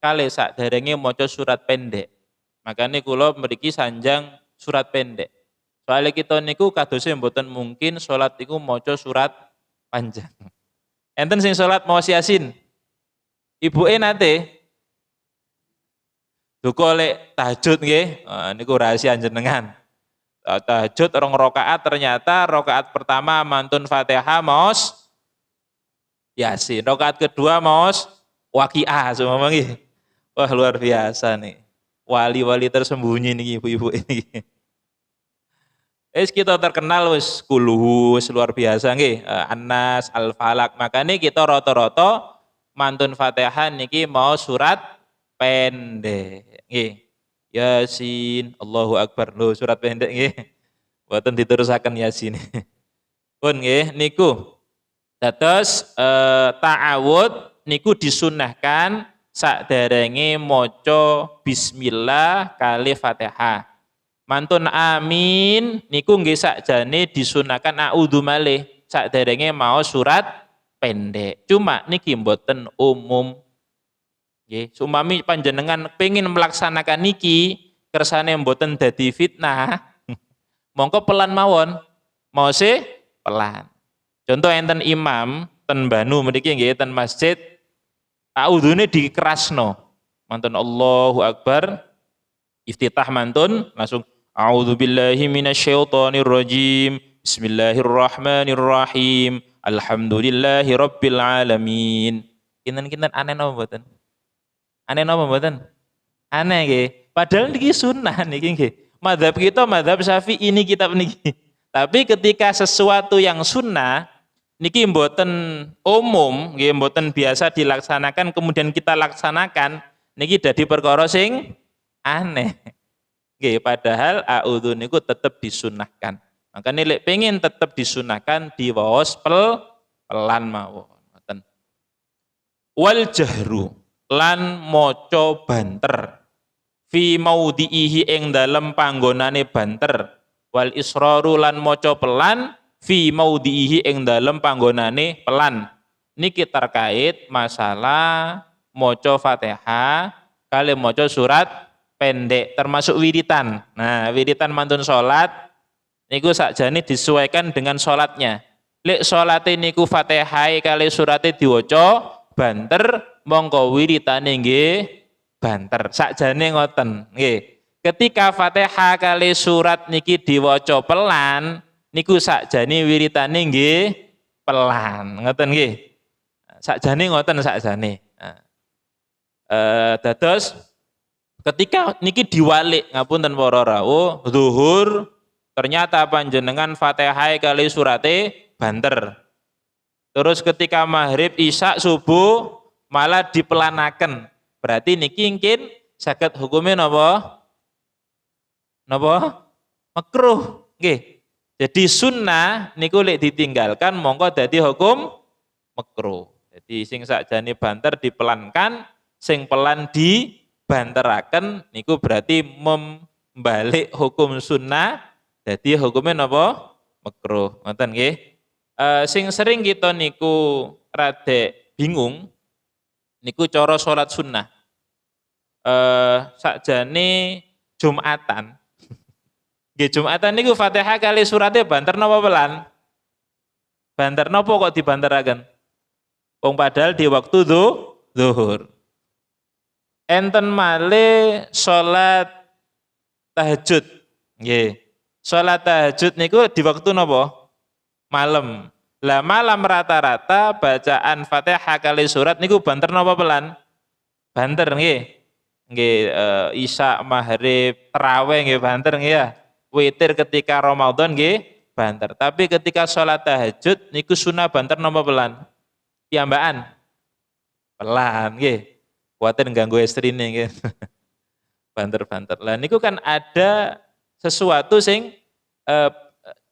kali sakderenge maca surat pendek. Makanya kula mriki sanjang surat pendek. Soalnya kita niku kadose mboten mungkin salat iku maca surat panjang. Enten sing salat maos Yasin. Ibuke nate duka lek tahajud nggih, niku rahasia jenengan. Tahajud rong rakaat ternyata rakaat pertama mantun Fatihah maos Yasin, rakaat kedua maos Waqiah semua nggih. Wah luar biasa nih. Wali-wali tersembunyi nih ibu-ibu ini. Kita terkenal wis kuluhu luar biasa nggih. An-Nas, Al-Falaq. Makanya kita rata-rata mantun Fatihah niki mau surat pendek nggih. Yasin, Allahu Akbar. Lho surat pendek nggih. Mboten diterusaken Yasin. Pun nggih niku. Dados ta'awud niku disunnahkan sakderenge maca bismillah kali Fatihah. Mantun amin niku nggih sakjane disunahkan a'udzu malih sakderenge mau surat pendek. Cuma niki mboten umum. Nggih, sumami panjenengan pengin melaksanakan niki kersane mboten dadi fitnah. Mongko pelan mawon. Maose pelan. Contoh enten imam ten Banu mriki nggih ten masjid a'udzune dikerasno. Mantun Allahu Akbar iftitah mantun langsung a'udzubillahi minasyaitonir rajim. Bismillahirrahmanirrahim. Alhamdulillahi rabbil alamin. Kinten-kinten aneh napa mboten? Aneh napa mboten? Aneh nggih. Padahal niki sunnah niki nggih. Mazhab kita mazhab Syafi'i ini kitab niki. Tapi ketika sesuatu yang sunnah niki mboten umum, nggih mboten biasa dilaksanakan kemudian kita laksanakan, niki dadi perkara sing aneh. Nggih, padahal a'udzu niku tetep disunahkan. Makanya lek pengen tetep disunahkan diwaos pelan mawon. Ngoten. Wal jahru lan maca banter fi maudhihi ing dalem panggonane banter, wal israru lan maca pelan fi maudhihi ing dalem panggonane pelan. Niki terkait masalah maca Fatihah kali maca surat pendek termasuk wiritan. Nah, wiritan mantun salat niku sakjane disesuaikan dengan salatnya. Lek salate niku Fatihah kali surate diwaca banter, mongko wiritane nggih banter. Sakjane ngoten, nggih. Ketika Fatihah kali surat niki diwaca pelan, niku sakjane wiritane nggih pelan. Ngoten nggih. Sakjane ngoten sakjane. Dados ketika niki diwalik ngapunten para rawuh, zuhur ternyata panjenengan Fatihah kali surate banter. Terus ketika maghrib, isya, subuh malah dipelanaken. Berarti niki mungkin saged hukumnya napa? Napa? Makruh. Nggih. Jadi sunnah niku lek ditinggalkan mongko dadi hukum makruh. Jadi sing sakjane banter dipelankan, sing pelan dibanteraken niku berarti membalik hukum sunnah dadi hukumnya napa? Makruh. Ngoten nggih. Sing sering kita niku rada bingung niku cara salat sunnah. Sakjane Jumatan. Nggih Jumatan niku Fatihah kali surate banter napa pelan? Banter napa kok dibanteraken? Wong padahal di waktu zuhur. Enten malih salat tahajud. Nggih. Salat tahajud niku di waktu napa? Malam. Lah malam rata-rata bacaan Fatihah kali surat niku banter napa pelan? Banter nggih. Nggih isya, maghrib, tarawih nggih banter nggih ya. Witir ketika Ramadan nggih banter. Tapi ketika salat tahajud niku sunah banter napa pelan? Piyambakan. Pelan nggih. Kuwatir ganggu estrine nggih. Banter-banter. Lah niku kan ada sesuatu sing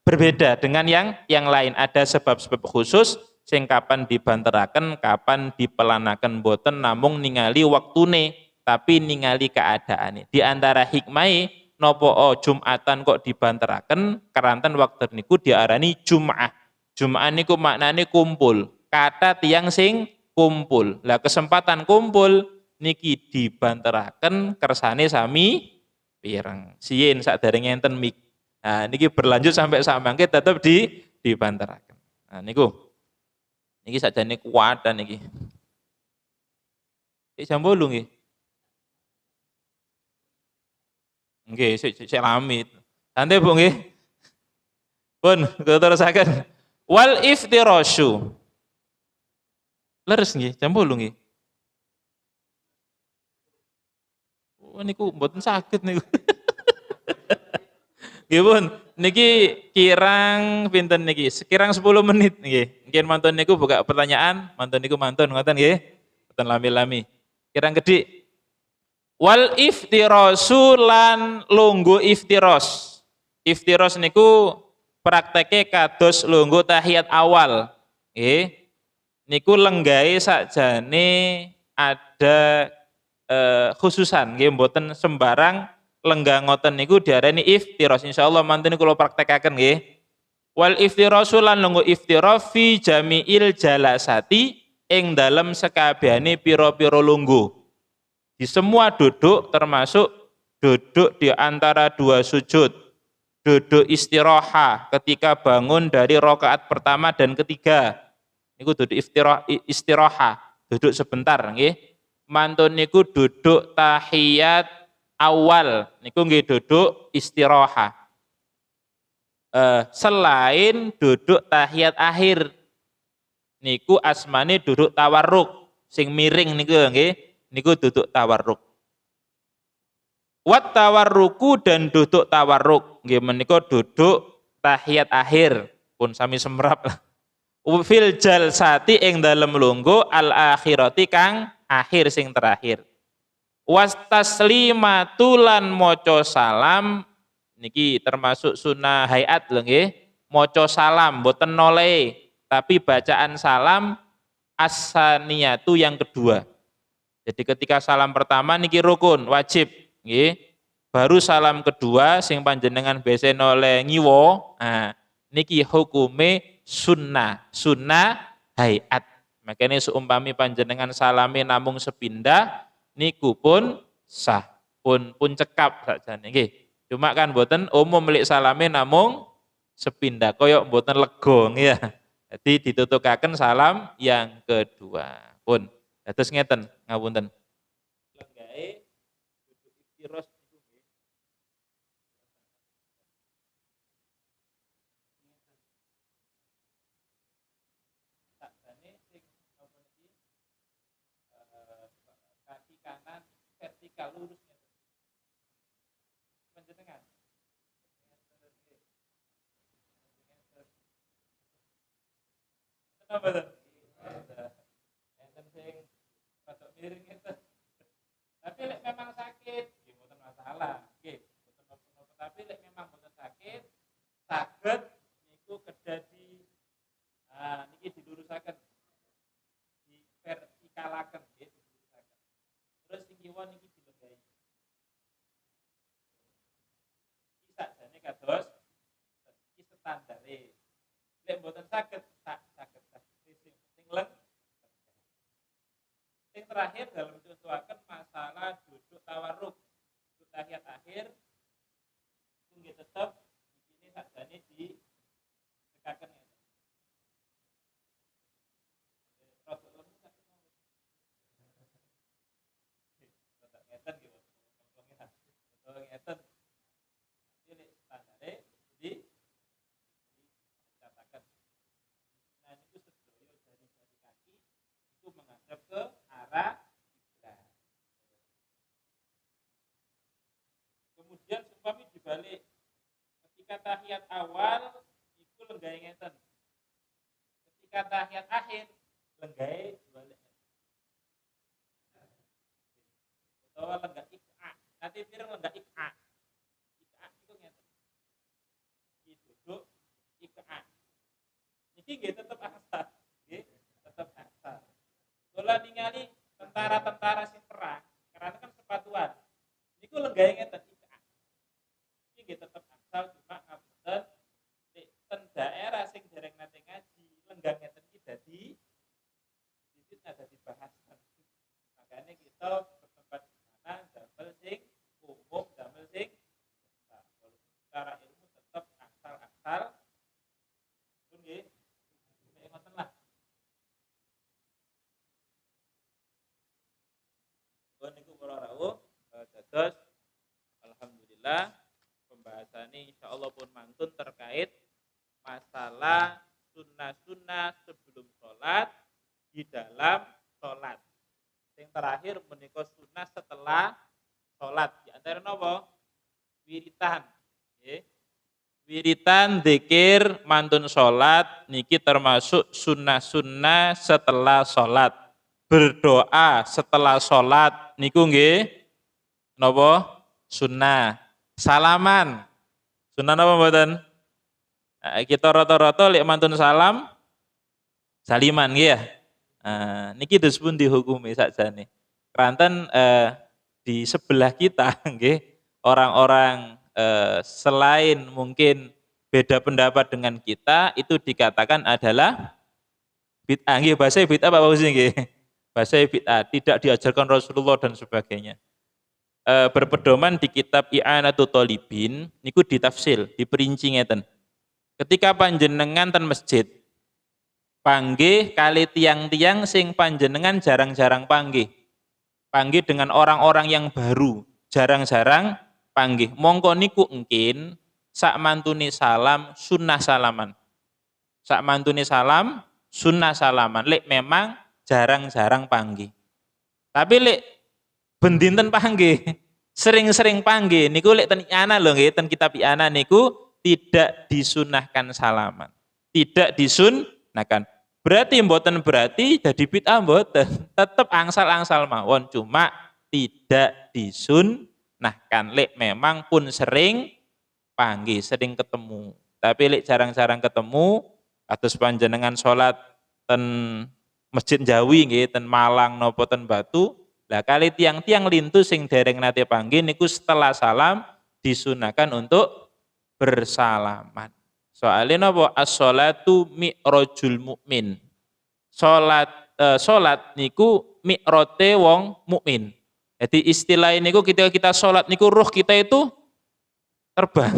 berbeda dengan yang lain. Ada sebab-sebab khusus sing kapan dibanteraken, kapan dipelanaken boten namung ningali waktune, tapi ningali keadaane. Di antara hikmai nopo Jumatan kok dibanteraken, keranten waktu niku diarani Jum'ah. Jum'ah niku maknane kumpul. Kata tiang sing kumpul. Lah kesempatan kumpul niki dibanteraken kersane sami pireng. Siyin saderenge enten mik. Nah, niki berlanjut sampai samangke tetap dibanteraken. Nah, niku sakjane kuat dan niki. Jam 8 nggih. Nggih, sik lamit. Santai Bu nggih. Pun terusaken. Wal iftirasyu. Leres nggih, jam 8 nggih. Oh niku mboten saged niku. Nggih pun, niki kirang pinten niki? Sekirang 10 menit nggih. Mungkin mantun niku buka pertanyaan, mantun niku mantun ngoten nggih. Mboten lami-lami. Kirang gedhi. Wal iftirasu lan lungguh iftiros. Iftiros niku prakteke kados lungguh tahiyat awal. Nggih. Niku lenggahe sakjane ada khususan nggih mboten sembarang lenggah ngoten niku diarani iftiros. Insyaallah mantun kula praktekaken nggih. Wal iftirasu lan lungguh iftiras fi jami'il jalasati ing dalem sekabehane pira-pira lungguh. Di semua duduk termasuk duduk di antara dua sujud. Duduk istirahat ketika bangun dari rakaat pertama dan ketiga. Niku duduk istirahat, duduk sebentar nggih. Mantun niku duduk tahiyat awal niku nggih duduk istirahat. Selain duduk tahiyat akhir niku asmane duduk tawarruk sing miring niku nggih niku duduk tawarruk. Wat tawarruku dan duduk tawarruk nggih menika duduk tahiyat akhir pun sami semrap. Fil jalsati ing dalem lungguh al akhirati kang akhir sing terakhir. Was taslimatu lan maca salam niki termasuk sunnah hayat lho nggih. Maca salam mboten nole, tapi bacaan salam as-saniyatu yang kedua. Jadi ketika salam pertama niki rukun, wajib, nggih. Baru salam kedua sing panjenengan biasa noleh ngiwo, nah niki hukume sunnah hayat. Makanya seumpami panjenengan salami namung sepindah niku pun sah, pun cekap saja nggih. Cuma kan mboten umum milik salame namung sepindah koyok mboten lego ya. Jadi ditutukaken salam yang kedua pun. Terus ngeten, ngapunten. Lenggae duduk istiros niku nggih. Sakjane sing napa niki kaki kanan vertikal lurus ngeten. Panjenengan. Kenapa tuh? Ngeten sing rada miring ngeten. Tapi lek memang sakit, nggih mboten masalah. Nggih, mboten napa-napa. Tapi lek memang mboten sakit, saged niku kedah niki dilurusaken. Di vertikalaken nggih, dilurusaken. Terus sing kiwa niki dilenggahi. Iki sakjane kados iki standare. Lek mboten saged saged sing leng. Yang terakhir dalam contohaken masalah duduk tawarruk, duduk tahiyat akhir, nggih tetep ini sakjane ditekaken ya. Rada lemu sakit mawon. Rada ngeten nggih ngomongnya. Rada ngeten. Ini standare dicatakan. Nah niku sedaya jari-jari kaki itu menghadap ke arah kiblat. Kemudian umpami dibalik ketika tahiyat awal itu lenggahe ngeten. Ketika tahiyat akhir lenggahe dibalik. Utawa lenggah ik'a. Nanti pireng lenggah ik'a. Ik'a itu ngeten. Iki duduk ik'a. Niki nggih tetep asal. Nggih, tetep asal. Kula ningali tentara-tentara sing perang, karena kan sepatuan. Niku lenggahe ngeten ik'a. Iki nggih tetep asal cuma ngapunten ten daerah sing dereng nate ngaji, lenggah ngeten iki dadi ada dibahas. Makanya kita bertempat di mana damel sing umum, damel sing secara ilmu tetap asal-asal. Pun nggih, ngoten lah. Niku para rawuh dados alhamdulillah pembahasannya insyaallah pun mantun terkait masalah sunnah-sunnah sebelum sholat di dalam sholat. Yang terakhir menika sunnah setelah sholat. Di antara napa? Wiritan. Wiritan, dzikir, mantun sholat niki termasuk sunnah-sunnah setelah sholat. Berdoa setelah sholat niku nggih napa? Sunnah. Salaman. Sunnah napa mboten? Kita rata-rata lek mantun salam saliman nggih ya. Niki terus pun dihukumi sakjane. Keranten di sebelah kita nggih orang-orang selain mungkin beda pendapat dengan kita itu dikatakan adalah bid'ah nggih, bahasa bid'ah apa sih nggih? Bahasa bid'ah, tidak diajarkan Rasulullah dan sebagainya. Berpedoman di kitab I'anatul Thalibin niku ditafsir, diperinci ngeten. Ketika panjenengan ten masjid panggih kali tiang-tiang sing panjenengan jarang-jarang panggih. Panggih dengan orang-orang yang baru, jarang-jarang panggih. Mongko niku engkin sak mantuni salam sunnah salaman. Sak mantuni salam sunnah salaman. Lek memang jarang-jarang panggih. Tapi lek bendinten panggih, sering-sering panggih niku lek ten I'anah lho nggih, ten kitab I'anah niku tidak disunahkan salaman. Tidak disunahkan. Berarti mboten berarti jadi bid'ah mboten. Tetep angsal-angsal mawon, cuma tidak disunnahkan. Lek memang pun sering panggih, sering ketemu. Tapi lek jarang-jarang ketemu, atus panjenengan salat ten Masjid Jawi nggih, ten Malang napa ten Batu, lah kali tiang-tiang lintu sing dereng nate panggih niku setelah salam disunahkan untuk bersalaman. Soalnya napa as-sholatu mi'rajul mukmin. Salat niku mi'rote wong mukmin. Jadi istilah niku ketika kita salat niku ruh kita itu terbang.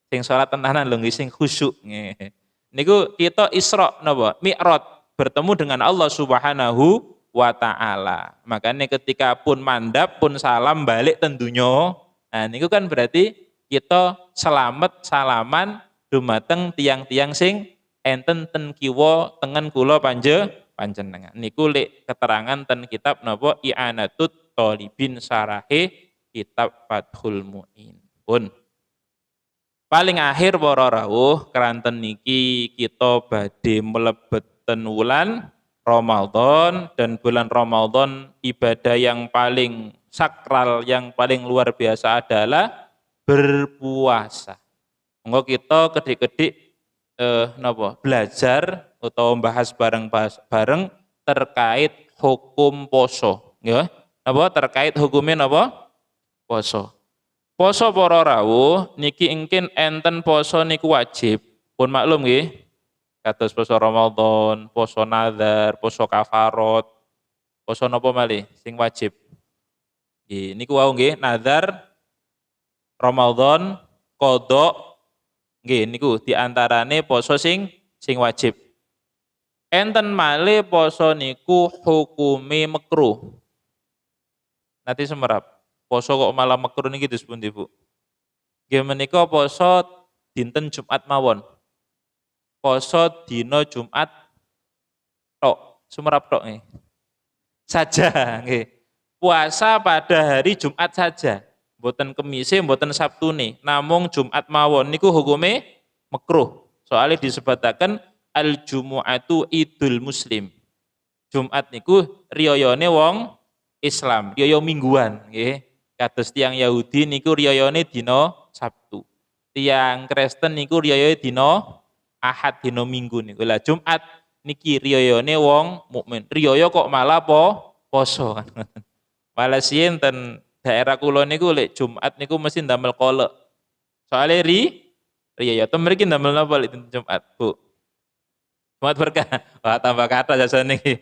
Sing salat tenanan lho nggih sing khusyuk nggih. Niku kita Isra napa? Mi'raj, bertemu dengan Allah Subhanahu wa taala. Makanya ketika pun mandap pun salam balik tentunya. Nah niku kan berarti kita selamat salaman dumateng tiang-tiang sing enten ten kiwa tengen kula panjenengan. Niku lek keterangan ten kitab napa I'anatut Thalibin Sarahe kitab Fathul Mu'in. Pun paling akhir para rawuh keranten niki kita badhe mlebeten wulan Ramadan, dan bulan Ramadan ibadah yang paling sakral, yang paling luar biasa adalah berpuasa. Monggo kita kedik-kedik belajar atau bahas bareng terkait hukum poso, ya. Napa terkait hukumnya napa? Poso. Poso para rawuh niki engkin enten poso niku wajib. Pun maklum nggih. Kados poso Ramadan, poso nazar, poso kafarot. Poso napa malih sing wajib? Nggih, niku wau nggih, nazar, Ramadan, qadha. Nggih niku diantarane poso sing wajib. Enten malih poso niku hukume makruh. Nanti semerap. Poso kok malah makruh niki dus pundi, Bu? Nggih menika poso dinten Jumat mawon. Poso dina Jumat tok, sumerap tok nggih. Saja nggih. Puasa pada hari Jumat saja. Mboten Kemise, mboten Sabtune, namung Jumat mawon niku hukume makruh. Soalnya disebataken al-jumu'atu idul muslim. Jumat niku riyayane wong Islam, riyaya mingguan nggih. Kados tiyang Yahudi niku riyayane dina Sabtu. Tiyang Kristen niku riyayane dina Ahad, dina Minggu niku. Lah Jumat niki riyayane wong mukmin. Riyaya kok malah poso kan. Malah sien ten daerah kula niku lek Jumat niku mesti ndamel kolek. Soale riyaya ten mriki ndamel napa lek Jumat, Bu? Jumat berkah. Wah, tambah kata jasane niki.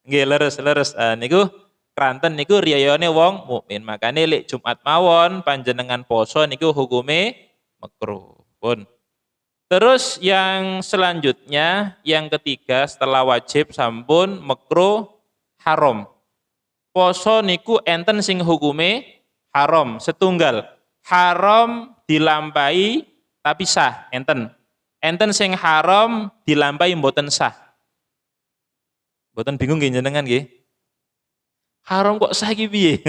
Nggih leres. Niku kranten niku riyayane wong mukmin. Makane lek Jumat mawon panjenengan poso niku hukume makruh. Pun. Terus yang selanjutnya, yang ketiga setelah wajib sampun makruh haram. Poso niku enten sing hukume haram, setunggal. Haram dilampahi tapi sah, enten. Enten sing haram dilampahi mboten sah. Mboten bingung nggih jenengan nggih. Haram kok sah iki piye?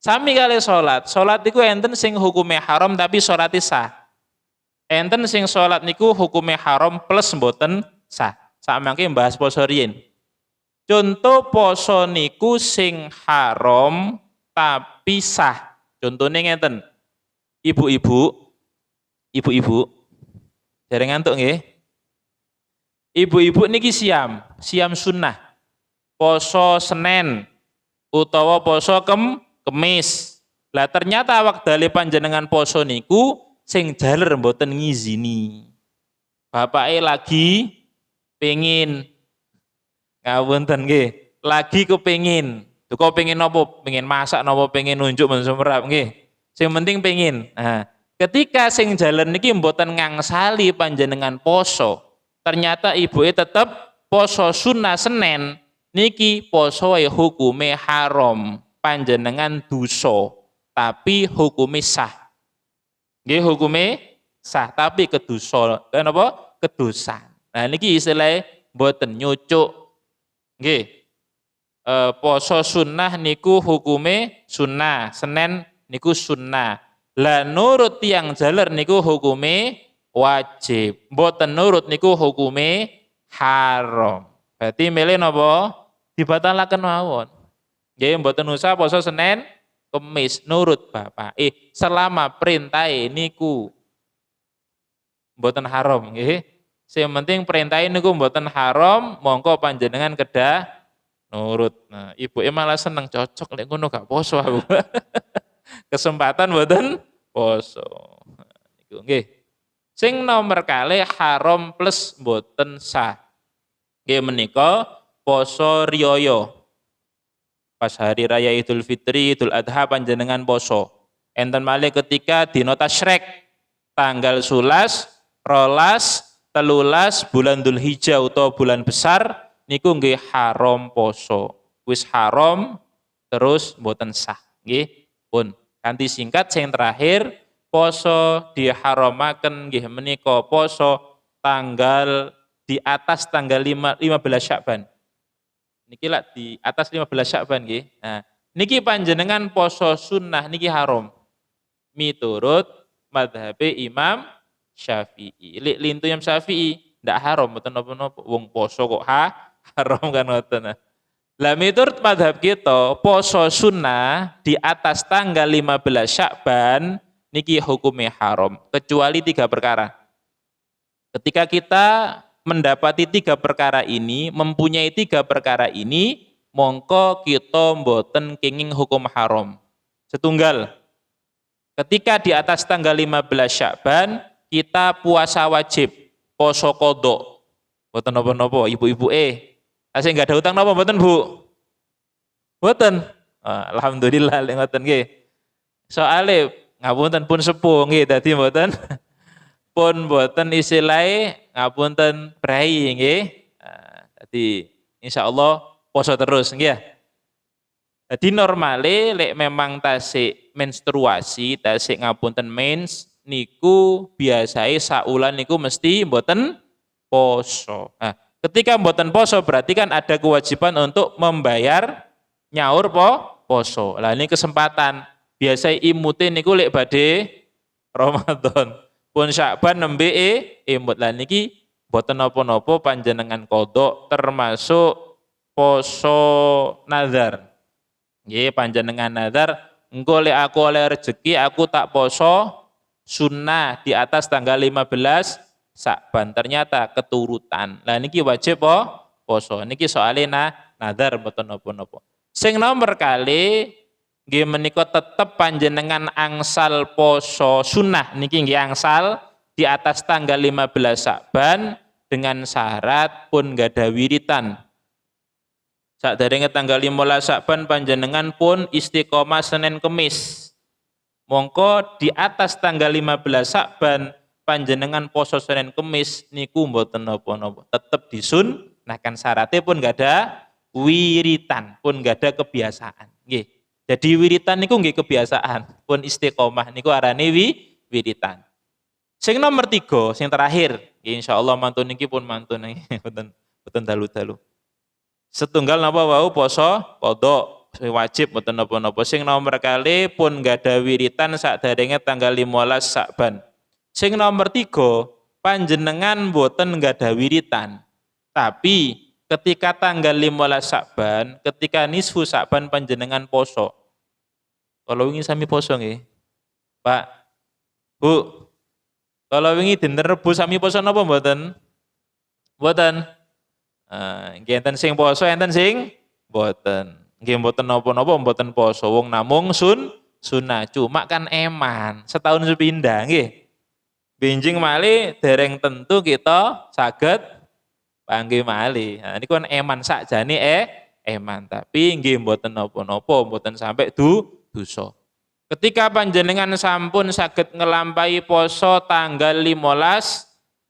Sami kali salat. Salat niku enten sing hukume haram tapi salate sah. Enten sing salat niku hukume haram plus mboten sah. Samangke mbahas poso riyin. Contoh poso niku sing haram tapi sah. Contohnya ngeten. Ibu-ibu. Dereng ngantuk nggih. Ibu-ibu niki siam sunnah. Poso Senin utawa poso Kemis. Lah ternyata wektale panjenengan poso niku sing jaler mboten ngizini. Bapake lagi pengin ngawonten nggih, lagi kepengin. Duka pengin napa? Pengin masak napa pengin nunjuk men sumerap nggih. Sing penting pengin. Nah, ketika sing jalan niki mboten ngangsali panjenengan poso, ternyata ibuke tetep poso sunnah Senin, niki poso hukume haram, panjenengan dosa, tapi hukume sah. Nggih hukume sah, tapi kedosa. Kenapa? Kedosan. Nah niki istilah mboten nyucuk. Nggih. Poso sunnah niku hukume sunnah, Senin niku sunnah. Lah nurut tiyang jaler niku hukume wajib. Mboten nurut niku hukume haram. Berarti milih napa? Dibatalaken mawon. Nggih mboten usah poso Senin Kemis nurut bapak. Selama perintah niku mboten haram nggih. Sing penting perintah niku mboten haram, mongko panjenengan kedah nurut. Nah, ibuke malah seneng cocok lek ngono gak poso aku. Kesempatan mboten poso. Nah, niku nggih. Sing nomor kalih haram plus mboten sah. Nggih menika poso riyaya. Pas hari raya Idul Fitri, Idul Adha panjenengan poso. Enten malih ketika dina tasyrik tanggal 11, 12, 13 bulan Dzulhijjah utawa bulan besar niku nggih haram poso. Wis haram terus mboten sah. Nggih, pun. Kanthi singkat sing terakhir poso diharamaken nggih menika poso tanggal di atas tanggal 15 Sya'ban. Niki lak di atas 15 Sya'ban nggih. Nah, niki panjenengan poso sunnah niki haram. Miturut madhabe Imam Syafi'i. Lek lintu Imam Syafi'i ndak haram mboten napa-napa. Wong poso kok haram kan ngoten. Lah miturut madhab kita poso sunnah di atas tanggal 15 Sya'ban niki hukumnya haram kecuali 3 perkara. Ketika kita mendapati 3 perkara ini, mempunyai 3 perkara ini, mongko kita mboten kenging hukum haram. Setunggal, ketika di atas tanggal 15 Sya'ban, kita puasa wajib, poso kodok. Mboten napa-napa, ibu-ibu asih nggak ada utang napa mboten Bu? Mboten. Alhamdulillah lek ngoten nggih. Soale ngapunten pun sepuh nggih dadi mboten pun mboten istilahé ngapunten brai nggih. Dadi insyaallah poso terus nggih ya. Dadi normale lek memang tasik menstruasi, tasik ngapunten mens niku biasae saulan niku mesti mboten poso. Nah, ketika mboten poso berarti kan ada kewajiban untuk membayar nyaur poso. Lah ini kesempatan. Biasa imute niku lek badhe Ramadan. Pun Sya'ban nembe imut lan niki boten napa-napa panjenengan kodok termasuk poso nazar. Nggih panjenengan nazar engko lek aku oleh rezeki aku tak poso sunnah di atas tanggal 15 Sya'ban ternyata keturutan. Lah niki wajib poso. Niki soalé nazar boten napa-napa. Sing nomor kali nggih menika tetep panjenengan angsal poso sunnah niki nggih angsal di atas tanggal 15 Sya'ban dengan syarat pun gada wiritan. Sakderenge tanggal 15 Sya'ban panjenengan pun istiqomah Senin Kemis. Mongko di atas tanggal 15 Sya'ban panjenengan poso Senin Kemis niku mboten napa-napa. Tetep disunnahkan syaratnya pun gada wiritan, pun gada kebiasaan. Nggih. Jadi wiritan niku nggih kebiasaan, pun istiqomah niku arane wiritan. Sing nomor 3, sing terakhir, insyaallah mantun niki pun mantun boten dalu-dalu. Setunggal napa wau poso qada wajib boten napa-napa. Sing nomor kali pun gada wiritan sakderenge tanggal 15 Sya'ban. Sing nomor 3, panjenengan boten gada wiritan. Tapi ketika tanggal 15 Sya'ban, ketika nisfu Sya'ban panjenengan poso. Kalau wingi sami poso nggih. Pak, Bu. Kalau wingi dinten Rebo sami poso napa mboten? Mboten. Nggih enten sing poso, enten sing mboten. Nggih mboten napa-napa mboten poso. Wong namung sunnah. Cuma kan eman, setahun sepindah nggih. Benjing malih dereng tentu kita saged panggih malih. Nah niku kan eman sakjane eman, tapi nggih mboten napa-napa, mboten sampai dosa. Ketika panjenengan sampun saged ngelampahi poso tanggal 15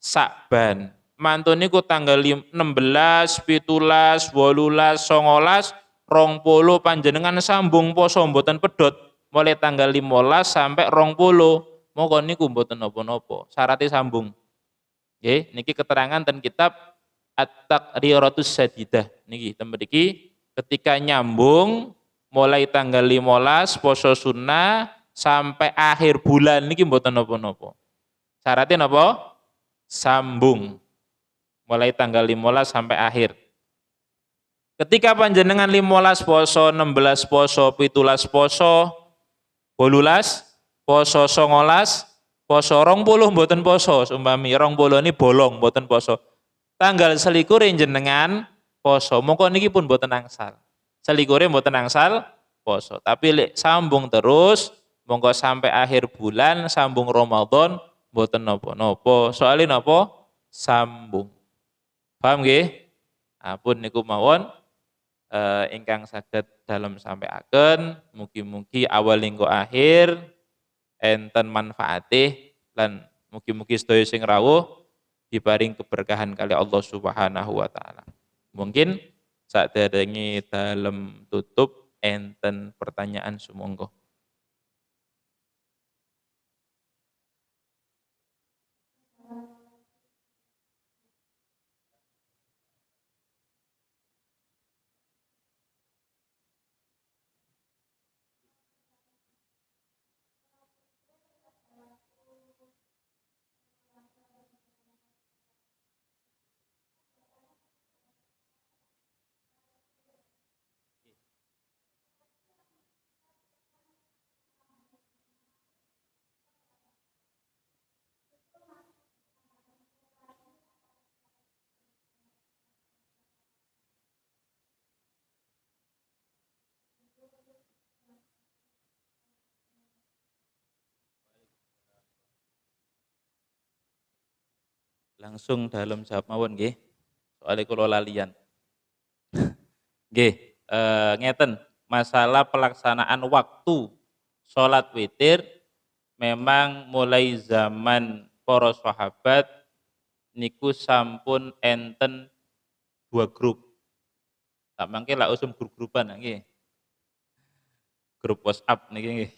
Sya'ban. Mantun niku tanggal 16, 17, 18, 19, 20 panjenengan sambung poso mboten pedhot mulai tanggal 15 sampai 20. Monggo niku mboten napa-napa, syaratnya sambung. Nggih, niki keterangan ten kitab At-Taqriratus Sadidah niki tembe iki ketika nyambung mulai tanggal 15 poso sunnah sampai akhir bulan niki mboten napa-napa. Syaratnya napa? Sambung. mulai tanggal 15 sampai akhir. Ketika panjenengan 15 poso, 16 poso, 17 poso, 18 poso, 19 poso, 20 mboten poso, umpami 20 ini bolong mboten poso. Tanggal selikur jenengan poso, mongko niki pun mboten angsal. Selikure mboten angsal poso, tapi lek sambung terus mongko sampai akhir bulan sambung Ramadan mboten napa-napa. Soalnya napa? Sambung. Paham nggih? Apun niku mawon ingkang saged dalem sampai aken, mugi-mugi awal hingga akhir enten manfaate lan mugi-mugi sedaya sing rawuh diparing keberkahan kali Allah Subhanahu wa taala. Mungkin saderenge dalem tutup enten pertanyaan sumangga. Langsung dalam jawab mawon nggih. Soale kula lalian. Nggih, ngeten, masalah pelaksanaan waktu sholat witir memang mulai zaman para sahabat niku sampun enten dua grup. Tak mangke lah usum grup-grupan nggih. Grup WhatsApp niki nggih.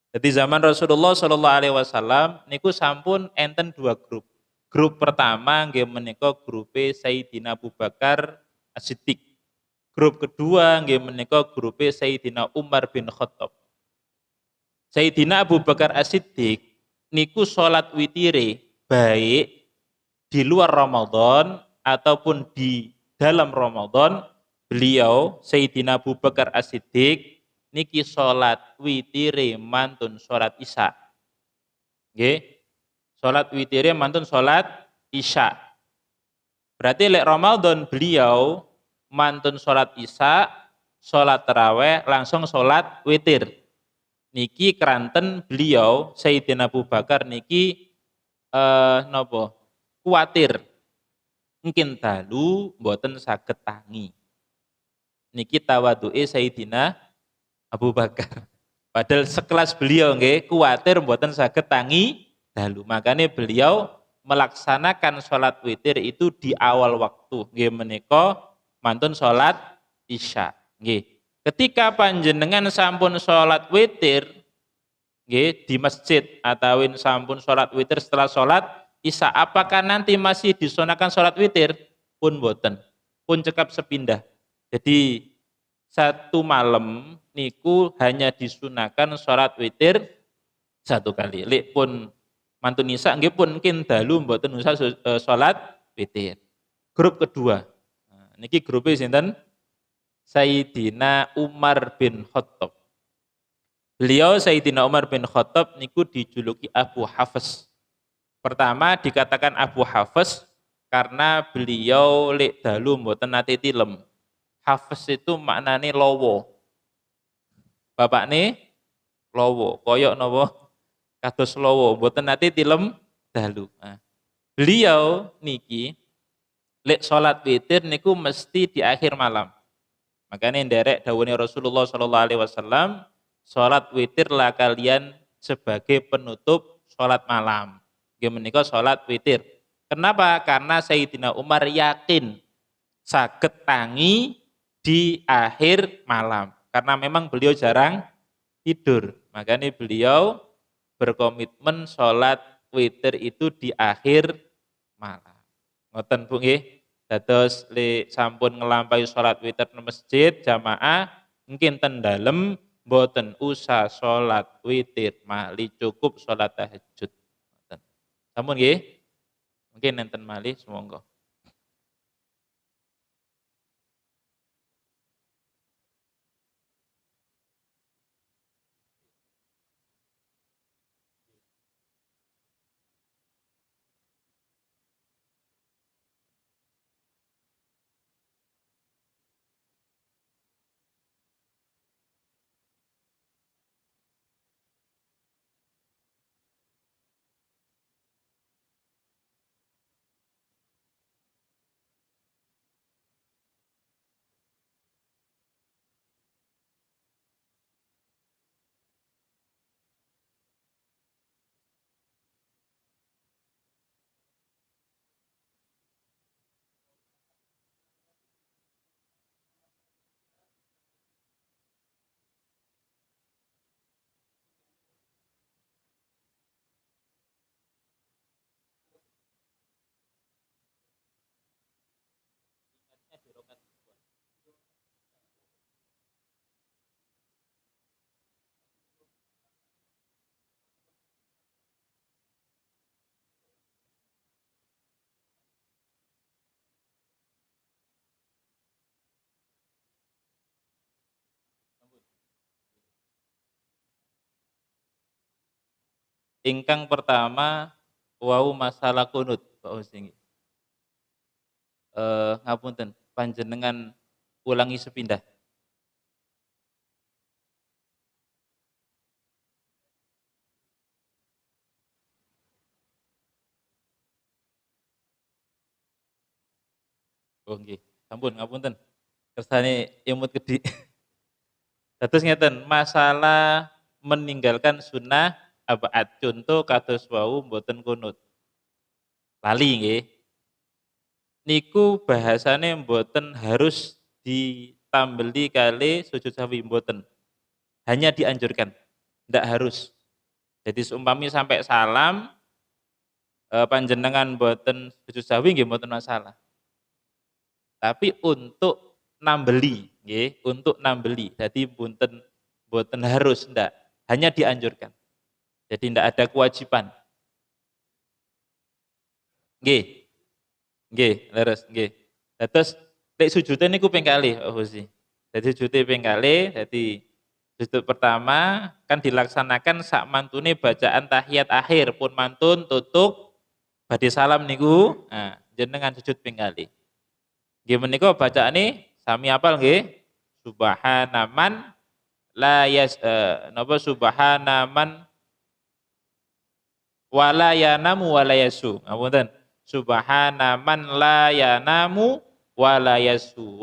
Jadi zaman Rasulullah Shallallahu alaihi wasallam niku sampun enten dua grup. Grup pertama nggih menika grupe Sayyidina Abu Bakar As-Siddiq. Grup kedua nggih menika grupe Sayyidina Umar bin Khattab. Sayyidina Abu Bakar As-Siddiq niku salat witire baik di luar Ramadan ataupun di dalam Ramadan, beliau Sayyidina Abu Bakar As-Siddiq niki salat witire mantun salat Isya. Nggih. Salat witire mantun salat Isya. Berarti lek Ramadan beliau mantun salat Isya, salat tarawih langsung salat witir. Niki keranten beliau Sayyidina Abu Bakar niki napa? Kuatir. Mungkin dalu mboten saged tangi. Niki tawaduke Sayyidina Abu Bakar. Padahal sekelas beliau nggih kuatir mboten saged tangi dalu. Makanya beliau melaksanakan sholat witir itu di awal waktu. Nggih menika mantun sholat Isya. Nggih. Ketika panjenengan sampun sholat witir nggih di masjid atau sampun sholat witir setelah sholat Isya, apakah nanti masih disunahkan sholat witir? Pun boten. Pun cekap sepindah. Jadi satu malam niku hanya disunahkan sholat witir satu kali. Lek pun mantun Isya nggih pun mungkin dalu mboten usah salat witir. Grup kedua. Nah, niki grupe sinten? Sayyidina Umar bin Khattab. Beliau Sayyidina Umar bin Khattab niku dijuluki Abu Hafs. Pertama dikatakan Abu Hafs karena beliau lek dalu mboten nate tilem. Hafs itu maknane lowo. Bapakne lowo, koyok napa? Kados lowo, mboten nate tilem dalu. Nah, beliau niki lek salat witir niku mesti di akhir malam. Makanya nderek dawuhne Rasulullah sallallahu alaihi wasallam, salat witir lah kalian sebagai penutup salat malam. Nggih menika salat witir. Kenapa? Karena Sayyidina Umar yakin saged tangi di akhir malam. Karena memang beliau jarang tidur. Makanya beliau berkomitmen sholat witir itu di akhir malam. Ngoten Bu nggih. Dados le sampun ngelampaui sholat witir di masjid jamaah mungkin ten dalem mboten usah sholat witir mali cukup sholat tahajud. Ngoten. Sampun nggih. Mungkin enten malih semonggo. Ingkang pertama wau masalah kunut Pak Husni. Ngapunten panjenengan ulangi sepindah. Oh nggih, sampun ngapunten. Kersane imut gede. Terus ngeten, masalah meninggalkan sunnah abaat contoh kados wau mboten kunut. Lali nggih. Niku bahasane mboten harus ditambeli kali sujud sahwi mboten. Hanya dianjurkan, ndak harus. Jadi seumpami sampai salam panjenengan mboten sujud sahwi nggih mboten masalah. Tapi untuk nambeli nggih, untuk nambeli. Jadi mboten harus ndak, hanya dianjurkan. Jadi ndak ada kewajiban. Nggih. Nggih, leres nggih. Terus lek sujude niku ping kalih Pak Husi. Jadi sujude ping kalih, dadi sujud pertama kan dilaksanakan sak mantune bacaan tahiyat akhir pun mantun tutup badhe salam niku, nah jenengan sujud ping kalih. Nggih menika bacaane sami apal nggih. Subhanaman la yas napa subhanaman wala yanamu wala yasu. Ngapunten. Subhanaman la yanamu wala yasu.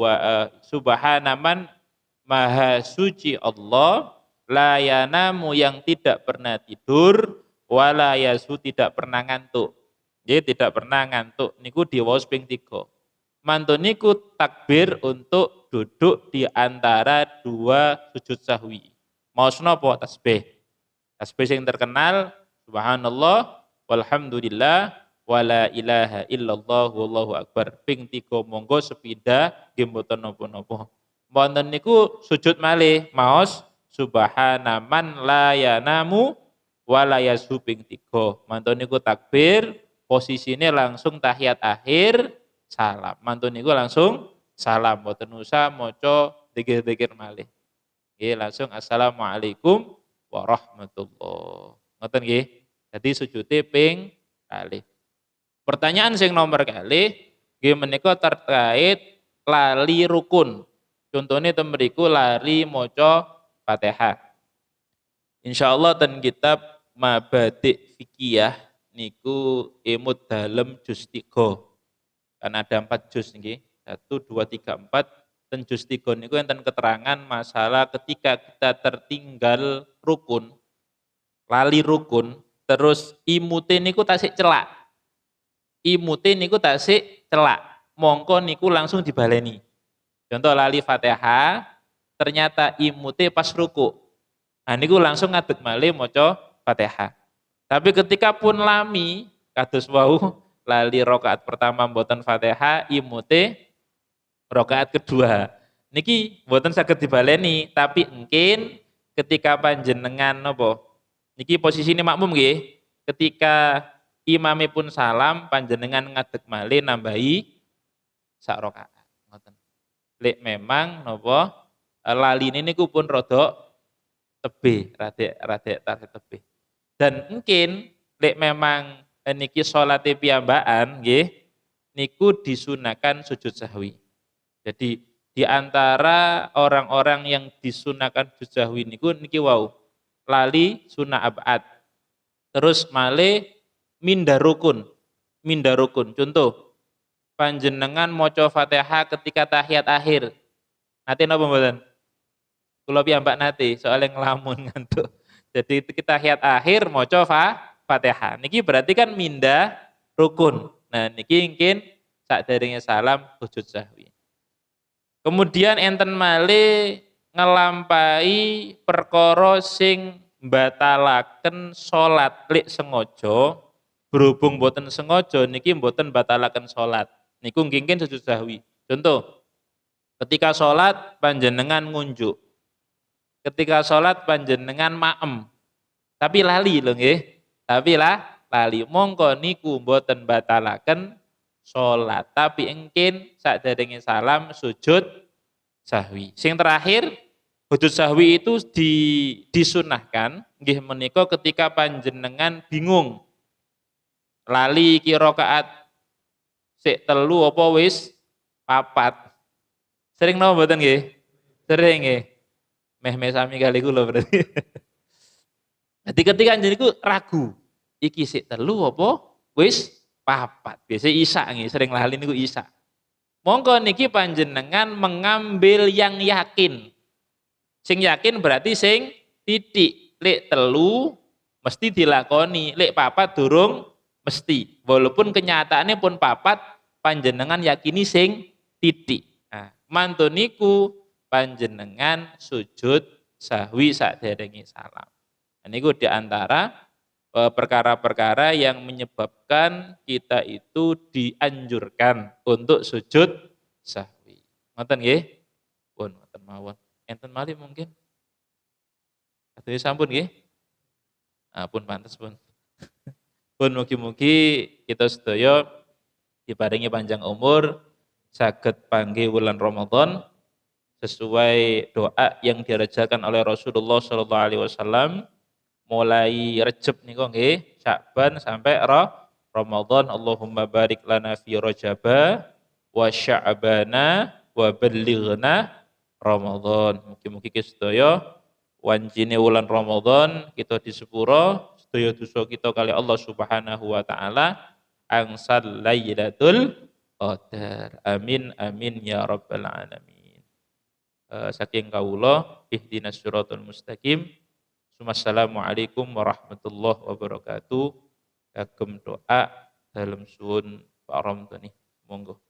Subhanaman maha suci Allah la yanamu yang tidak pernah tidur wala yasu tidak pernah ngantuk. Jadi tidak pernah ngantuk niku diwaos ping 3. Mantun niku takbir untuk duduk di antara dua sujud sahwi. Maos napa tasbih. Tasbih yang terkenal subhanallah walhamdulillah wala ilaha illallah wallahu akbar. Ping 3 monggo sepida nggih mboten napa-napa. Wonten niku sujud malih maos subhanaman la yanamu wala yasu ping 3. Mantun niku takbir, posisine langsung tahiyat akhir salam. Mantun niku langsung salam mboten usah maca dzikir-dzikir malih. Nggih langsung assalamualaikum warahmatullah. Ngoten nggih. Jadi sujude ping kalih. Pertanyaan sing nomor kalih nggih menika terkait lali rukun. Contohnya teng mriku lali maca Fatihah. Insyaallah ten kitab Mabadik Fikiyah niku imut dalem juz 3. Kan ada 4 juz nggih. 1 2 3 4 ten juz 3 niku enten keterangan masalah ketika kita tertinggal rukun, lali rukun, terus imute niku tasik celak. Imute niku tasik celak. Mongko niku langsung dibaleni. Contoh lali Fatihah, ternyata imute pas ruku. Nah niku langsung ngadeg malih maca Fatihah. Tapi ketika pun lami kados wau lali rakaat pertama mboten Fatihah, imute rakaat kedua. Niki mboten saged dibaleni, tapi mungkin ketika panjenengan napa? Niki posisine makmum nggih. Ketika imamipun salam, panjenengan ngadeg malih nambahi sak rakaat. Ngoten. Lek memang napa laline niku pun rada tebih, rada tebih. Dan mungkin lek memang niki salate piyambakan nggih niku disunahkan sujud sahwi. Jadi di antara orang-orang yang disunahkan sujud sahwi niku niki wau lali sunah abad. Terus malih mindar rukun. Mindar rukun. Contoh panjenengan maca Fatihah ketika tahiyat akhir. Nate napa mboten? Kula piyambak nate soalnya ngelamun ngantuk. Jadi kita tahiyat akhir maca Fatihah. Niki berarti kan mindah rukun. Nah niki mungkin sakderenge salam sujud sahwi. Kemudian enten malih ngelampahi perkara sing batalaken salat lek sengaja, berhubung boten sengaja niki boten batalaken salat. Niku mungkin sujud sahwi. Contoh, ketika salat panjenengan ngunjuk. Ketika salat panjenengan maem. Tapi lali lho nggih. Tapi lali mongko niku mboten batalaken salat, tapi engkin sakderenge salam sujud sahwi. Sing terakhir sujud sahwi itu disunahkan nggih menika ketika panjenengan bingung lali iki rakaat sik telu apa wis papat. Sering napa mboten nggih? Sering nggih. Meh-meh sami kali kula berarti. Jadi ketika niku ragu, iki sik telu apa wis papat. Biasa isa nggih, sering lali niku isa. Monggo niki panjenengan mengambil yang yakin. Sing yakin berarti sing titik. Lek telu mesti dilakoni, lek papat durung mesti. Walaupun kenyataannya pun papat, panjenengan yakini sing titik. Nah, mantu niku panjenengan sujud sahwi saderenge salam. Niku di antara perkara-perkara yang menyebabkan kita itu dianjurkan untuk sujud sahwi. Ngoten nggih? Pun ngoten mawon. Enten malih mungkin. Aduh sampun nggih. Ah pun pantes pun. Pun mugi-mugi kita sedaya diparingi panjang umur, saged panggih wulan Ramadan sesuai doa yang dirajakan oleh Rasulullah sallallahu alaihi wasallam mulai Rejab niku nggih, Sya'ban sampai Ramadan. Allahumma barik lana fi Rajaba wa Sya'bana wa ballighna Ramadan. Mugi-mugi sedaya wancine wulan Ramadan kita disepuro sedaya dosa kita kali Allah Subhanahu wa taala angsal Lailatul Qadar. Amin amin ya rabbal alamin. Saking kawula ihdinas siratal mustaqim. Wassalamualaikum warahmatullahi wabarakatuh. Kagem doa dalam suwun Pak Ramdhani. Monggo.